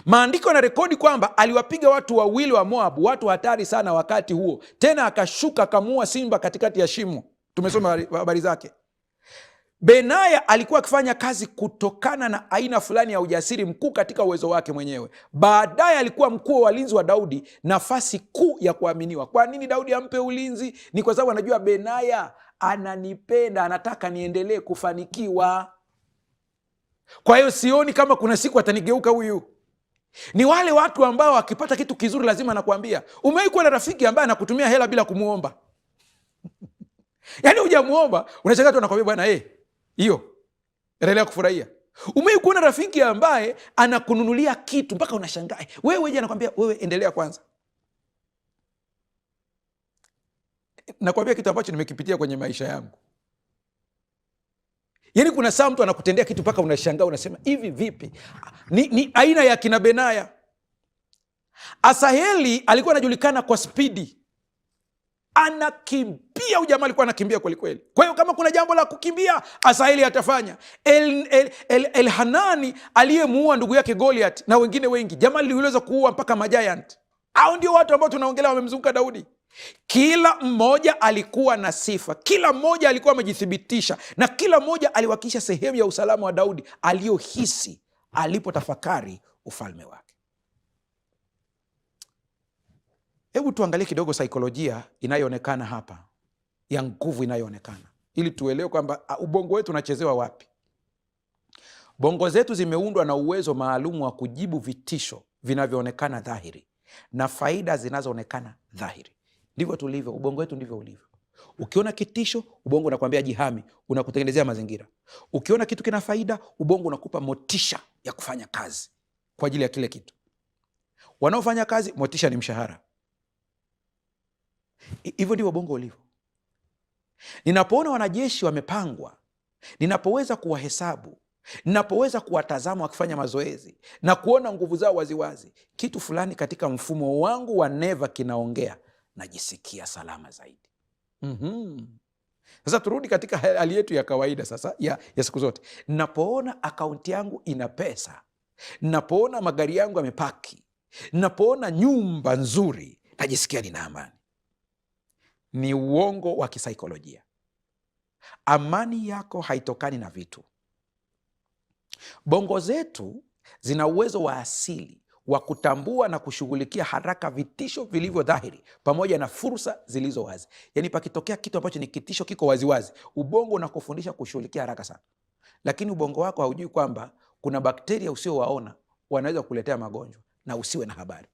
[SPEAKER 1] Maandiko yanarekodi kwamba aliwapiga watu wawili wa Moabu, watu hatari sana wakati huo. Tena akashuka akamuua simba katikati ya shimo. Tumesoma habari zake. Benaya alikuwa akifanya kazi kutokana na aina fulani ya ujasiri mkuu katika uwezo wake mwenyewe. Baadaye alikuwa mkuu wa walinzi wa Daudi, nafasi kuu ya kuaminiwa. Kwa nini Daudi ampe ulinzi? Ni kwa sababu anajua Benaya ananipenda, anataka niendelee kufanikiwa. Kwa hiyo sioni kama kuna siku atanigeuka huyu. Ni wale watu ambao akipata kitu kizuri lazima anakuambia. Umewahi kuwa na rafiki ambaye anakutumia hela bila kumuomba? Yaani hujamuomba, unachanga tu anakuambia bwana hiyo endelea kufurahia. Umewahi kuona rafiki ambaye anakununulia kitu mpaka unashangaa, wewe je, anakuambia wewe endelea kwanza. Nakwambia kitu ambacho nimekipitia kwenye maisha yangu. Yaani kuna saa mtu anakutendea kitu mpaka unashangaa, unasema hivi vipi? Ni aina ya kina Benaya. Asaheli alikuwa anajulikana kwa spidi. Anakimbia, ujamaa alikuwa anakimbia kweli kweli. Kwa hiyo kama kuna jambo la kukimbia, Asaheli atafanya. Elhanani aliyemuua ndugu yake Goliath na wengine wengi, jamaa aliweza kuua mpaka majiant. Hao ndio watu ambao tunaongelea wamemzunguka Daudi. Kila mmoja alikuwa na sifa, kila mmoja alikuwa amejithibitisha, na kila mmoja aliwakilisha sehemu ya usalama wa Daudi aliyohisi alipotafakari ufalme wake. Hebu tuangalie kidogo saikolojia inayoonekana hapa, ya nguvu inayoonekana, ili tuelewe kwamba ubongo wetu unachezewa wapi. Bongo zetu zimeundwa na uwezo maalum wa kujibu vitisho vinavyoonekana dhahiri na faida zinazoonekana dhahiri. Ndivyo tulivyo, ubongo wetu ndivyo ulivyo. Ukiona kitisho, ubongo unakwambia jihami, unakutengenezea mazingira. Ukiona kitu kina faida, ubongo unakupa motisha ya kufanya kazi kwa ajili ya kile kitu. Wanaofanya kazi, motisha ni mshahara. Hivyo ndivyo ubongo ulivyo. Ninapoona wanajeshi wamepangwa, ninapoweza kuwahesabu, ninapoweza kuwatazama wakifanya mazoezi na kuona nguvu zao waziwazi, kitu fulani katika mfumo wangu wa neva kinaongea, najisikia salama zaidi. Sasa turudi katika hali yetu ya kawaida sasa ya siku zote. Ninapoona akaunti yangu ina pesa, ninapoona magari yangu yamepaki, ninapoona nyumba nzuri, najisikia nina amani. Ni uongo wa kisaikolojia. Amani yako haitokani na vitu. Bongo zetu zina uwezo wa asili wa kutambua na kushughulikia haraka vitisho vilivyo dhahiri pamoja na fursa zilizo wazi. Yaani pakitokea kitu ambacho ni kitisho kiko waziwazi, ubongo unakufundisha kushughulikia haraka sana. Lakini ubongo wako haujui kwamba kuna bakteria usiowaona wanaweza kukuletea magonjwa na usiwe na habari.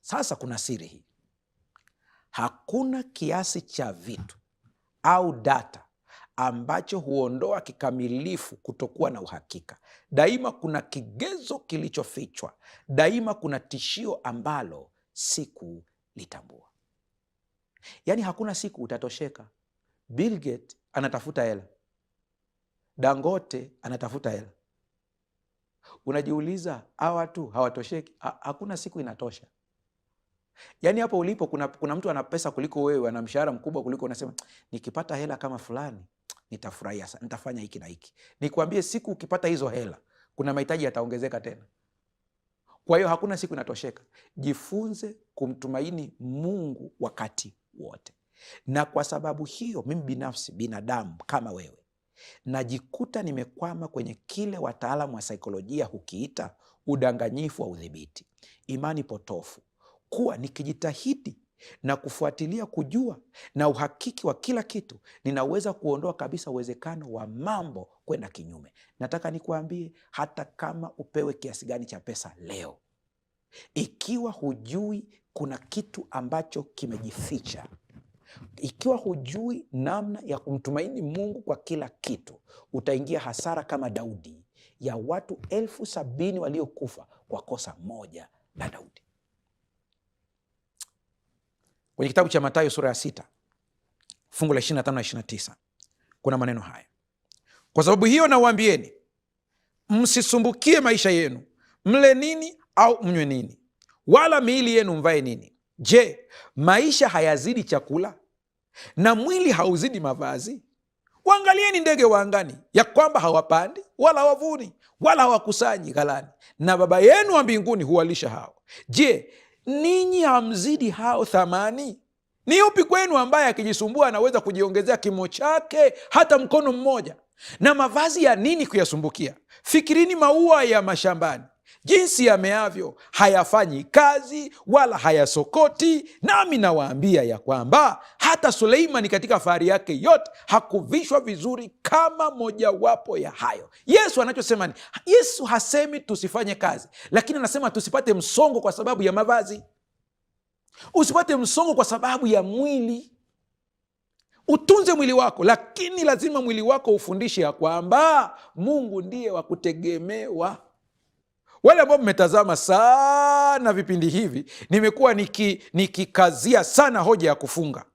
[SPEAKER 1] Sasa kuna siri hii. Hakuna kiasi cha vitu au data ambacho huondoa kikamilifu kutokuwa na uhakika. Daima kuna kigezo kilichofichwa. Daima kuna tishio ambalo sikulitambua. Yaani hakuna siku utatosheka. Bill Gates anatafuta hela, Dangote anatafuta hela. Unajiuliza, hawa watu hawatosheki? Hakuna siku inatosha. Yaani hapo ulipo kuna mtu ana pesa kuliko wewe, ana mshahara mkubwa kuliko, unasema nikipata hela kama fulani nitafurahia sana, nitafanya hiki na hiki. Nikwambie, siku ukipata hizo hela, kuna mahitaji yataongezeka tena. Kwa hiyo hakuna siku inatosheka. Jifunze kumtumaini Mungu wakati wote. Na kwa sababu hiyo, mimi binafsi, binadamu kama wewe, najikuta nimekwama kwenye kile wataalamu wa saikolojia hukiita udanganyifu wa udhibiti, imani potofu, kuwa nikijitahidi na kufuatilia kujua na uhakiki wa kila kitu, ninaweza kuondoa kabisa uwezekano wa mambo kwenda kinyume. Nataka nikuambie, hata kama upewe kiasi gani cha pesa leo, ikiwa hujui kuna kitu ambacho kimejificha, ikiwa hujui namna ya kumtumaini Mungu kwa kila kitu, utaingia hasara kama Daudi, ya watu 70,000 waliokufa kwa kosa moja la Daudi. Kwenye kitabu cha Mathayo sura ya 6 fungu la 25 na 29 kuna maneno haya: kwa sababu hiyo nawaambieni, msisumbukie maisha yenu, mle nini au mnywe nini, wala miili yenu mvae nini. Je, maisha hayazidi chakula, na mwili hauzidi mavazi? Waangalieni ndege wa angani, ya kwamba hawapandi wala hawavuni wala hawakusanyi ghalani, na Baba yenu wa mbinguni huwalisha hao. Je, ninyi hamzidi hao thamani? Ni yupi kwenu ambaye akijisumbua anaweza kujiongezea kimo chake hata mkono mmoja? Na mavazi ya nini kuyasumbukia? Fikirini maua ya mashambani, jinsi yameavyo, hayafanyi kazi wala hayasokoti. Nami nawaambia ya kwamba hata Suleimani katika fahari yake yote hakuvishwa vizuri kama mojawapo ya hayo. Yesu anachosema ni, Yesu hasemi tusifanye kazi, lakini anasema tusipate msongo kwa sababu ya mavazi. Usipate msongo kwa sababu ya mwili. Utunze mwili wako, lakini lazima mwili wako ufundishe ya kwamba Mungu ndiye wa kutegemewa. Wale ambao mmetazama sana vipindi hivi, nimekuwa nikikazia sana hoja ya kufunga.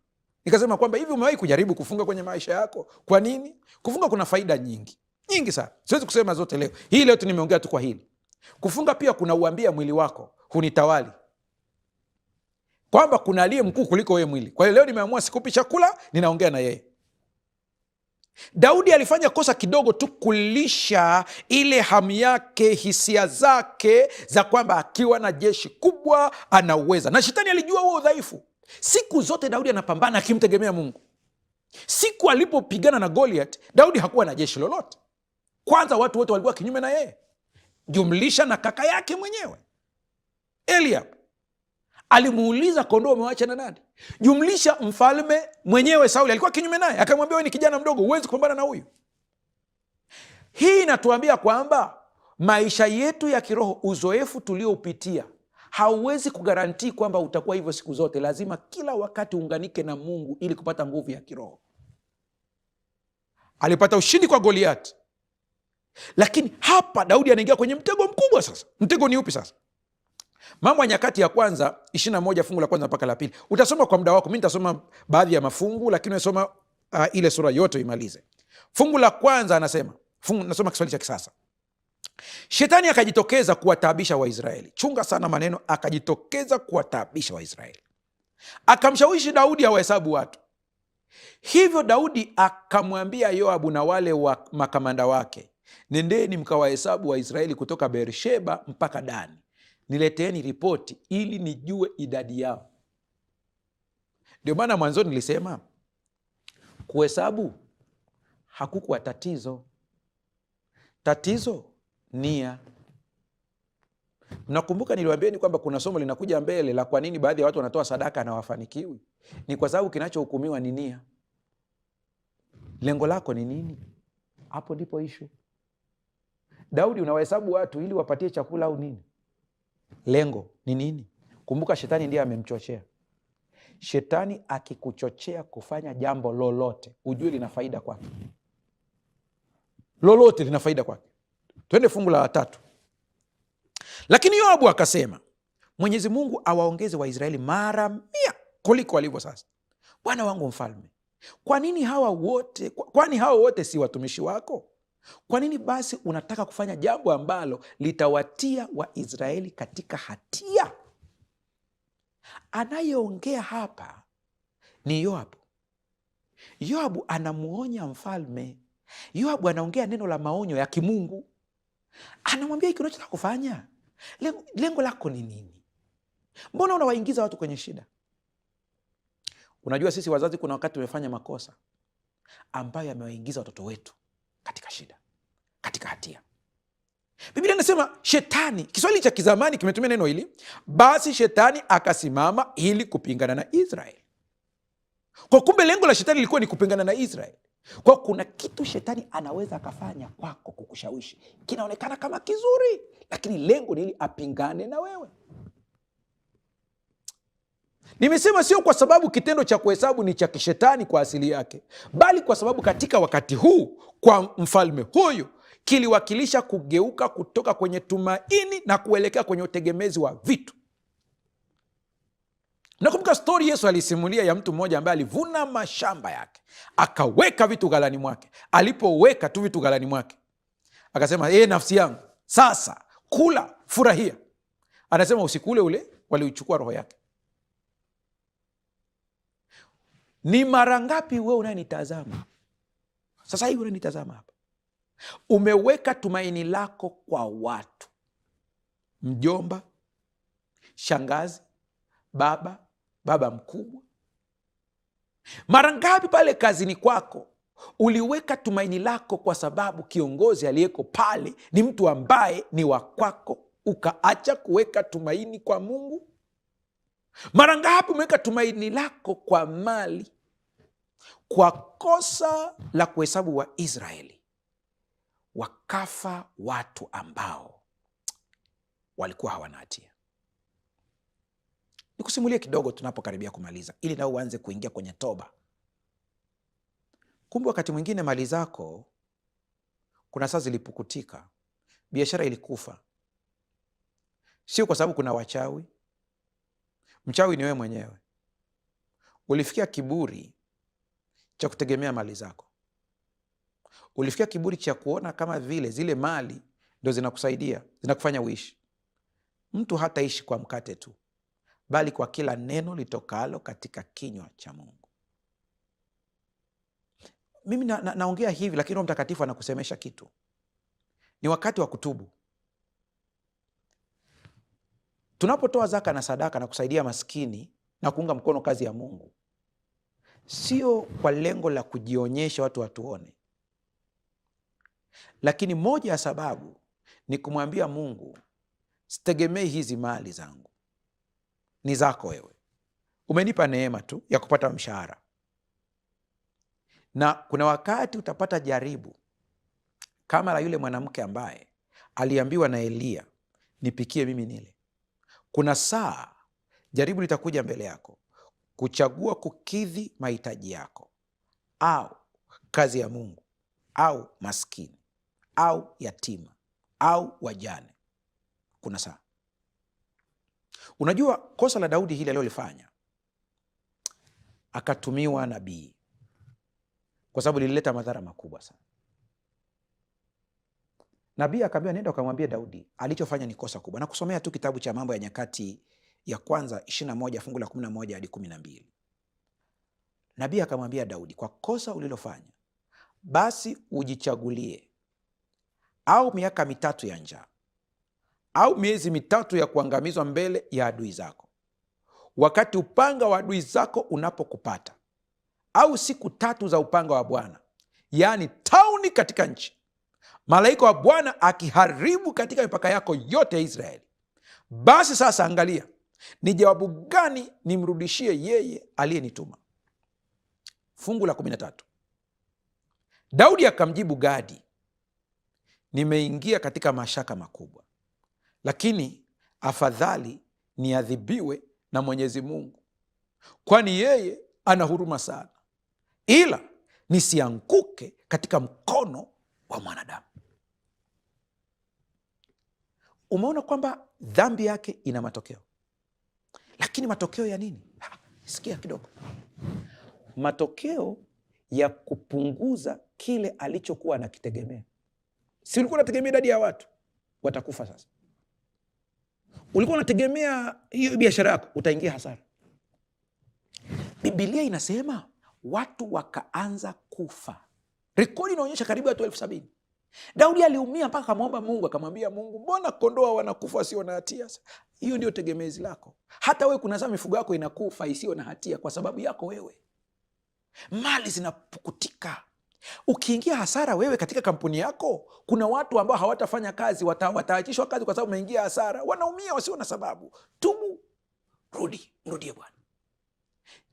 [SPEAKER 1] Nikasema kwamba hivi, umewahi kujaribu kufunga kwenye maisha yako? Kwa nini? Kufunga kuna faida nyingi sana, siwezi kusema zote leo. Hii leo tu nimeongea tu kwa hili. Kufunga pia kuna uambia mwili wako, hunitawali, kwamba kuna aliye mkuu kuliko wewe mwili. Kwa hiyo leo nimeamua sikupi chakula, ninaongea na yeye. Daudi alifanya kosa kidogo tu, kulisha ile hamu yake, hisia zake za kwamba akiwa na jeshi kubwa anauweza, na shetani alijua huo udhaifu. Siku zote Daudi anapambana akimtegemea Mungu. Siku alipopigana na Goliath, Daudi hakuwa na jeshi lolote. Kwanza watu wote walikuwa kinyume na yeye, jumlisha na kaka yake mwenyewe Eliab. alimuuliza kondoo umewacha na nani? Jumlisha mfalme mwenyewe Sauli alikuwa kinyume naye, akamwambia wewe ni kijana mdogo, huwezi kupambana na huyu. Hii inatuambia kwamba maisha yetu ya kiroho, uzoefu tulioupitia hauwezi kugarantii kwamba utakuwa hivyo siku zote. Lazima kila wakati uunganike na Mungu ili kupata nguvu ya kiroho. Alipata ushindi kwa Goliati, lakini hapa Daudi anaingia kwenye mtego mkubwa. Sasa mtego ni upi sasa? Mambo ya Nyakati ya kwanza 21 fungu la kwanza mpaka la pili. Utasoma kwa muda wako, mi nitasoma baadhi ya mafungu, lakini unasoma ile sura yote imalize. Fungu la kwanza anasema, nasoma Kiswahili cha kisasa. Shetani akajitokeza kuwataabisha Waisraeli. Chunga sana maneno, akajitokeza kuwataabisha Waisraeli. Akamshawishi Daudi awahesabu watu. Hivyo Daudi akamwambia Yoabu na wale wa makamanda wake, nendeni mkawahesabu Waisraeli kutoka Beersheba mpaka Dani, nileteeni ripoti ili nijue idadi yao. Ndio maana mwanzoni nilisema kuhesabu hakukuwa tatizo. Tatizo nia. Mnakumbuka niliwaambieni kwamba kuna somo linakuja mbele la kwa nini baadhi ya watu wanatoa sadaka na hawafanikiwi. Ni kwa sababu kinachohukumiwa ni nia. Lengo lako ni nini? Hapo ndipo ishu. Daudi unawahesabu watu ili wapatie chakula au nini? Lengo ni nini? Kumbuka shetani ndiye amemchochea. Shetani akikuchochea kufanya jambo lolote, ujue lina faida kwake. Lolote lina faida kwake. Twende fungu la 3. Lakini Yoabu akasema, Mwenyezi Mungu awaongeze Waisraeli mara 100 kuliko walivyo sasa. Bwana wangu mfalme, kwani hawa wote si watumishi wako? Kwa nini basi unataka kufanya jambo ambalo litawatia Waisraeli katika hatia? Anayeongea hapa ni Yoabu. Yoabu anamuonya mfalme. Yoabu anaongea neno la maonyo ya kimungu. Anamwambia hiki unachotaka kufanya, lengo lako ni nini? Mbona unawaingiza watu kwenye shida? Unajua sisi wazazi kuna wakati tumefanya makosa ambayo yamewaingiza watoto wetu katika shida, katika hatia. Biblia inasema shetani, Kiswahili cha kizamani kimetumia neno hili, basi shetani akasimama ili kupingana na Israeli. Kwa kumbe lengo la shetani lilikuwa ni kupingana na Israeli. Kwa kuna kitu shetani anaweza akafanya kwako kukushawishi, kinaonekana kama kizuri, lakini lengo ni ili apingane na wewe. Nimesema sio kwa sababu kitendo cha kuhesabu ni cha kishetani kwa asili yake, bali kwa sababu katika wakati huu kwa mfalme huyu kiliwakilisha kugeuka kutoka kwenye tumaini na kuelekea kwenye utegemezi wa vitu. Nakumbuka stori Yesu alisimulia ya mtu mmoja ambaye alivuna mashamba yake, akaweka vitu ghalani mwake. Alipoweka tu vitu ghalani mwake, akasema nafsi yangu sasa kula, furahia. Anasema usiku ule waliuchukua roho yake. Ni mara ngapi wewe unayenitazama sasa hivi, unanitazama hapa, umeweka tumaini lako kwa watu, mjomba, shangazi, baba mkubwa? Mara ngapi pale kazini kwako uliweka tumaini lako kwa sababu kiongozi aliyeko pale ni mtu ambaye ni wa kwako, ukaacha kuweka tumaini kwa Mungu? Mara ngapi umeweka tumaini lako kwa mali? Kwa kosa la kuhesabu Waisraeli wakafa watu ambao walikuwa hawana hatia. Nikusimulie kidogo tunapokaribia kumaliza, ili nao uanze kuingia kwenye toba. Kumbe wakati mwingine mali zako kuna saa zilipukutika, biashara ilikufa, sio kwa sababu kuna wachawi. Mchawi ni wewe mwenyewe. Ulifikia kiburi cha kutegemea mali zako. Ulifikia kiburi cha kuona kama vile zile mali ndio zinakusaidia, zinakufanya uishi. Mtu hataishi kwa mkate tu, bali kwa kila neno litokalo katika kinywa cha Mungu. Mimi naongea hivi, lakini Roho Mtakatifu anakusemesha kitu. Ni wakati wa kutubu. Tunapotoa zaka na sadaka na kusaidia maskini na kuunga mkono kazi ya Mungu, sio kwa lengo la kujionyesha watu watuone, lakini moja ya sababu ni kumwambia Mungu, sitegemei hizi mali zangu, ni zako wewe. Umenipa neema tu ya kupata mshahara, na kuna wakati utapata jaribu kama la yule mwanamke ambaye aliambiwa na Eliya, nipikie mimi nile. Kuna saa jaribu litakuja mbele yako, kuchagua kukidhi mahitaji yako au kazi ya Mungu au maskini au yatima au wajane. Kuna saa. Unajua kosa la Daudi hili alilolifanya, akatumiwa nabii, kwa sababu lilileta madhara makubwa sana. Nabii akaambiwa, nenda ukamwambia Daudi alichofanya ni kosa kubwa. Na kusomea tu kitabu cha Mambo ya Nyakati ya kwanza 21 fungu la 11 hadi 12. Nabii akamwambia Daudi, kwa kosa ulilofanya, basi ujichagulie au miaka 3 ya njaa au miezi 3 ya kuangamizwa mbele ya adui zako, wakati upanga wa adui zako unapokupata, au siku 3 za upanga wa Bwana, yaani tauni katika nchi, malaika wa Bwana akiharibu katika mipaka yako yote ya Israeli. Basi sasa angalia, ni jawabu gani nimrudishie yeye aliyenituma. Fungu la 13. Daudi akamjibu Gadi, nimeingia katika mashaka makubwa, lakini afadhali niadhibiwe na Mwenyezi Mungu, kwani yeye ana huruma sana, ila nisianguke katika mkono wa mwanadamu. Umeona kwamba dhambi yake ina matokeo, lakini matokeo ya nini? Sikia kidogo. Matokeo ya kupunguza kile alichokuwa anakitegemea. Si ulikuwa unategemea idadi ya watu watakufa? Sasa ulikuwa unategemea hiyo biashara yako, utaingia hasara. Biblia inasema watu wakaanza kufa. Rekodi inaonyesha karibu watu 70,000. Daudi aliumia mpaka akamwomba Mungu, akamwambia Mungu, mbona kondoo wanakufa wasio na hatia? Hiyo ndio tegemezi lako. Hata wewe kuna saa mifugo yako inakufa isiyo na hatia kwa sababu yako wewe. Mali zinapukutika. Ukiingia hasara wewe katika kampuni yako, kuna watu ambao hawatafanya kazi, wataachishwa kazi kwa sababu umeingia hasara. Wanaumia wasio na sababu. Tubu, mrudie Bwana.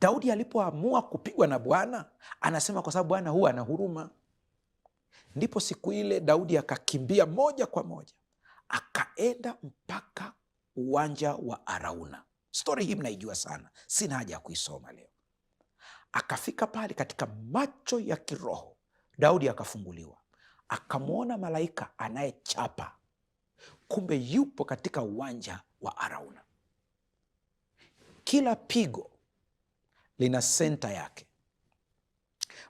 [SPEAKER 1] Daudi alipoamua kupigwa na Bwana, anasema kwa sababu Bwana huwa ana huruma. Ndipo siku ile Daudi akakimbia moja kwa moja, akaenda mpaka uwanja wa Arauna. Stori hii mnaijua sana, sina haja ya kuisoma leo. Akafika pale, katika macho ya kiroho Daudi akafunguliwa, akamwona malaika anayechapa. Kumbe yupo katika uwanja wa Arauna. Kila pigo lina senta yake.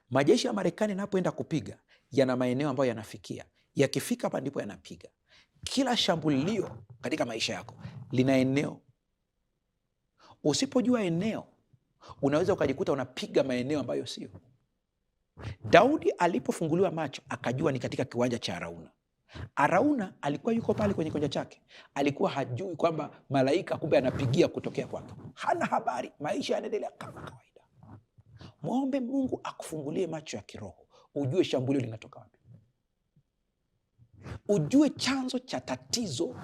[SPEAKER 1] Majeshi ya Marekani yanapoenda kupiga yana maeneo ambayo yanafikia. Yakifika hapa ndipo yanapiga. Kila shambulio katika maisha yako lina eneo. Usipojua eneo, unaweza ukajikuta unapiga maeneo ambayo sio. Daudi alipofunguliwa macho akajua ni katika kiwanja cha Arauna. Arauna alikuwa yuko pale kwenye kiwanja chake, alikuwa hajui kwamba malaika kumbe anapigia kutokea kwake. Hana habari, maisha yanaendelea kama kawaida. Muombe Mungu akufungulie macho ya kiroho, ujue shambulio linatoka wapi, ujue chanzo cha tatizo.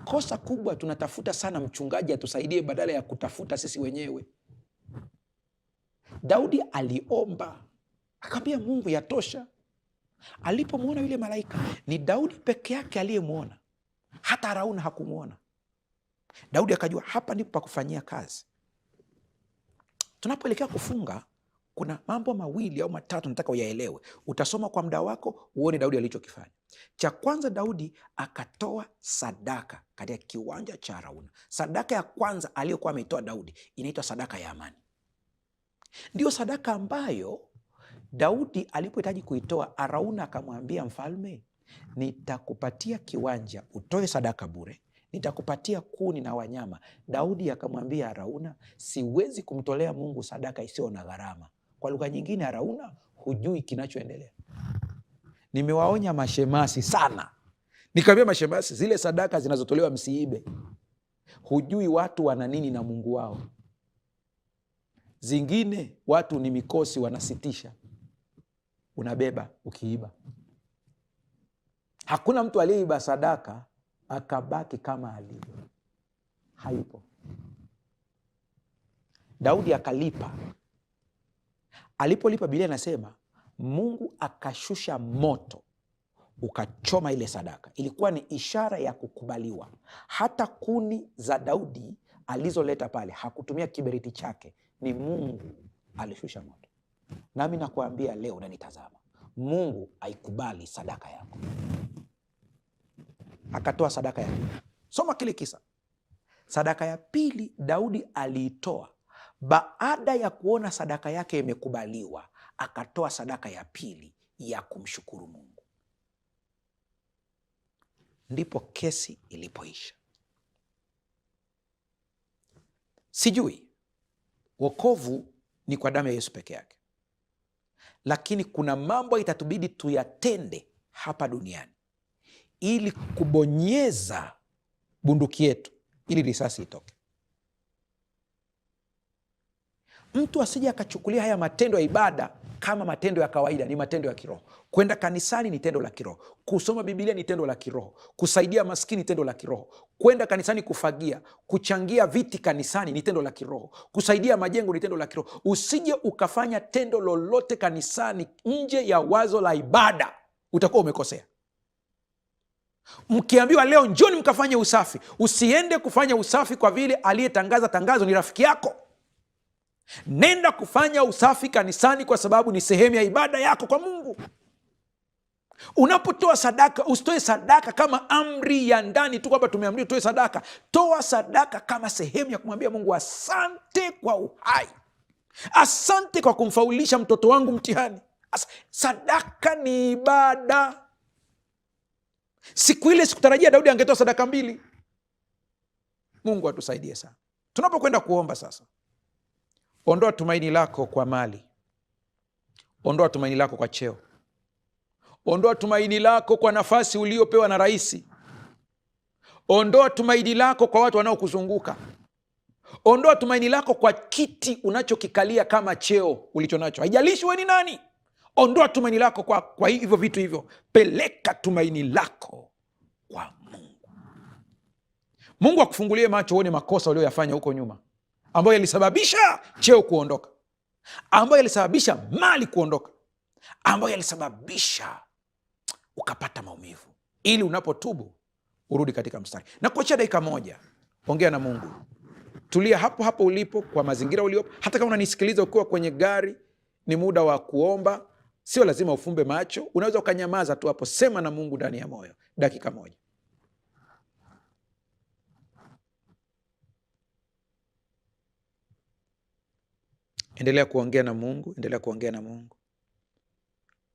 [SPEAKER 1] Kosa kubwa, tunatafuta sana mchungaji atusaidie badala ya kutafuta sisi wenyewe. Daudi aliomba, akamwambia Mungu, yatosha. Alipomwona yule malaika, ni Daudi peke yake aliyemwona, hata Arauna hakumwona. Daudi akajua hapa ndipo pa kufanyia kazi. Tunapoelekea kufunga, kuna mambo mawili au matatu nataka uyaelewe. Utasoma kwa muda wako uone Daudi alichokifanya. Cha kwanza, Daudi akatoa sadaka katika kiwanja cha Arauna. Sadaka ya kwanza aliyokuwa ameitoa Daudi inaitwa sadaka ya amani. Ndio sadaka ambayo Daudi alipohitaji kuitoa, Arauna akamwambia mfalme, nitakupatia kiwanja utoe sadaka bure, nitakupatia kuni na wanyama. Daudi akamwambia Arauna, siwezi kumtolea Mungu sadaka isiyo na gharama. Kwa lugha nyingine, Arauna, hujui kinachoendelea. Nimewaonya mashemasi sana, nikamwambia mashemasi, zile sadaka zinazotolewa msiibe. Hujui watu wana nini na Mungu wao. Zingine watu ni mikosi wanasitisha, unabeba ukiiba. Hakuna mtu aliyeiba sadaka akabaki kama alivyo. hayupo. Daudi akalipa. Alipolipa, Biblia inasema Mungu akashusha moto ukachoma ile sadaka. Ilikuwa ni ishara ya kukubaliwa. Hata kuni za Daudi alizoleta pale hakutumia kiberiti chake, ni Mungu alishusha moto. Nami nakuambia leo unanitazama, Mungu aikubali sadaka yako. Akatoa sadaka ya pili. Soma kile kisa. Sadaka ya pili Daudi aliitoa baada ya kuona sadaka yake imekubaliwa, akatoa sadaka ya pili ya kumshukuru Mungu. Ndipo kesi ilipoisha. Sijui wokovu ni kwa damu ya Yesu peke yake, lakini kuna mambo itatubidi tuyatende hapa duniani ili kubonyeza bunduki yetu ili risasi itoke. Mtu asije akachukulia haya matendo ya ibada kama matendo ya kawaida. Ni matendo ya kiroho. Kwenda kanisani ni tendo la kiroho. Kusoma Biblia ni tendo la kiroho. Kusaidia maskini ni tendo la kiroho. Kwenda kanisani kufagia, kuchangia viti kanisani ni tendo la kiroho. Kusaidia majengo ni tendo la kiroho. Usije ukafanya tendo lolote kanisani nje ya wazo la ibada, utakuwa umekosea. Mkiambiwa leo njoni mkafanye usafi, usiende kufanya usafi kwa vile aliyetangaza tangazo ni rafiki yako. Nenda kufanya usafi kanisani kwa sababu ni sehemu ya ibada yako kwa Mungu. Unapotoa sadaka, usitoe sadaka kama amri ya ndani tu kwamba tumeamriwa tutoe sadaka. Toa sadaka kama sehemu ya kumwambia Mungu asante kwa uhai, asante kwa kumfaulisha mtoto wangu mtihani. Sadaka ni ibada. Siku ile sikutarajia Daudi angetoa sadaka 2. Mungu atusaidie sana. Tunapokwenda kuomba sasa, ondoa tumaini lako kwa mali. Ondoa tumaini lako kwa cheo. Ondoa tumaini lako kwa nafasi uliopewa na rais. Ondoa tumaini lako kwa watu wanaokuzunguka. Ondoa tumaini lako kwa kiti unachokikalia kama cheo ulicho nacho. Haijalishi wewe ni nani. Ondoa tumaini lako kwa hivyo vitu hivyo. Peleka tumaini lako kwa Mungu. Mungu akufungulie macho uone makosa ulioyafanya huko nyuma, ambayo yalisababisha cheo kuondoka, ambayo yalisababisha mali kuondoka, ambayo yalisababisha ukapata maumivu, ili unapotubu urudi katika mstari. Na kuachia dakika moja, ongea na Mungu. Tulia hapo hapo ulipo, kwa mazingira uliopo. Hata kama unanisikiliza ukiwa kwenye gari, ni muda wa kuomba. Sio lazima ufumbe macho, unaweza ukanyamaza tu hapo. Sema na Mungu ndani ya moyo dakika moja. Endelea kuongea na Mungu, endelea kuongea na Mungu.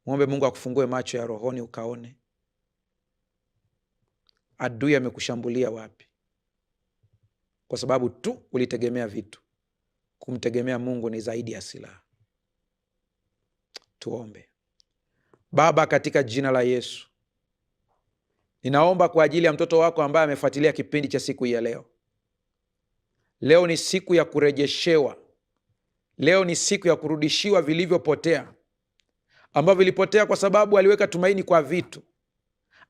[SPEAKER 1] Muombe Mungu akufungue macho ya rohoni ukaone adui amekushambulia wapi, kwa sababu tu ulitegemea vitu. Kumtegemea Mungu ni zaidi ya silaha. Tuombe. Baba, katika jina la Yesu, ninaomba kwa ajili ya mtoto wako ambaye amefuatilia kipindi cha siku hii ya leo. Leo ni siku ya kurejeshewa. Leo ni siku ya kurudishiwa vilivyopotea, ambavyo vilipotea kwa sababu aliweka tumaini kwa vitu,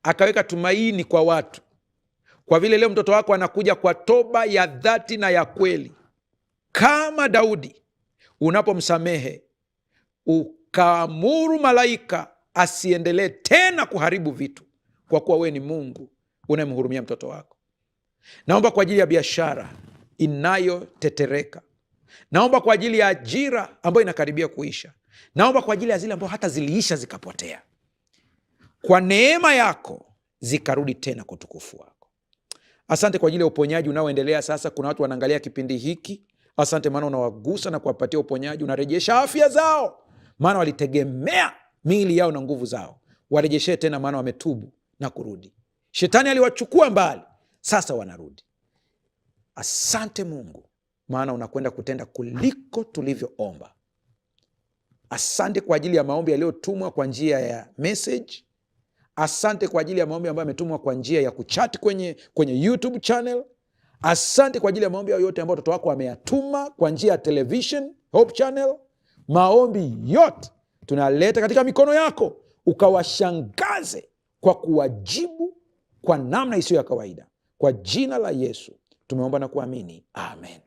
[SPEAKER 1] akaweka tumaini kwa watu. Kwa vile leo mtoto wako anakuja kwa toba ya dhati na ya kweli, kama Daudi, unapomsamehe ukaamuru malaika asiendelee tena kuharibu vitu, kwa kuwa wewe ni Mungu unayemhurumia mtoto wako. Naomba kwa ajili ya biashara inayotetereka. Naomba kwa ajili ya ajira ambayo inakaribia kuisha. Naomba kwa ajili ya zile ambayo hata ziliisha zikapotea. Kwa neema yako zikarudi tena kwa utukufu wako. Asante kwa ajili ya uponyaji unaoendelea sasa. Kuna watu wanaangalia kipindi hiki. Asante maana unawagusa na kuwapatia uponyaji. Unarejesha afya zao, maana walitegemea miili yao na nguvu zao. Warejeshe tena, maana wametubu na kurudi. Shetani aliwachukua mbali, sasa wanarudi. Asante Mungu, maana unakwenda kutenda kuliko tulivyoomba. Asante kwa ajili ya maombi yaliyotumwa kwa njia ya message. Asante kwa ajili ya maombi ambayo yametumwa kwa njia ya kuchat kwenye YouTube channel. Asante kwa ajili ya maombi yote ambayo watoto wako wameyatuma kwa njia ya television Hope Channel. Maombi yote tunaleta katika mikono yako, ukawashangaze kwa kuwajibu kwa namna isiyo ya kawaida. Kwa jina la Yesu Tumeomba na kuamini, amen.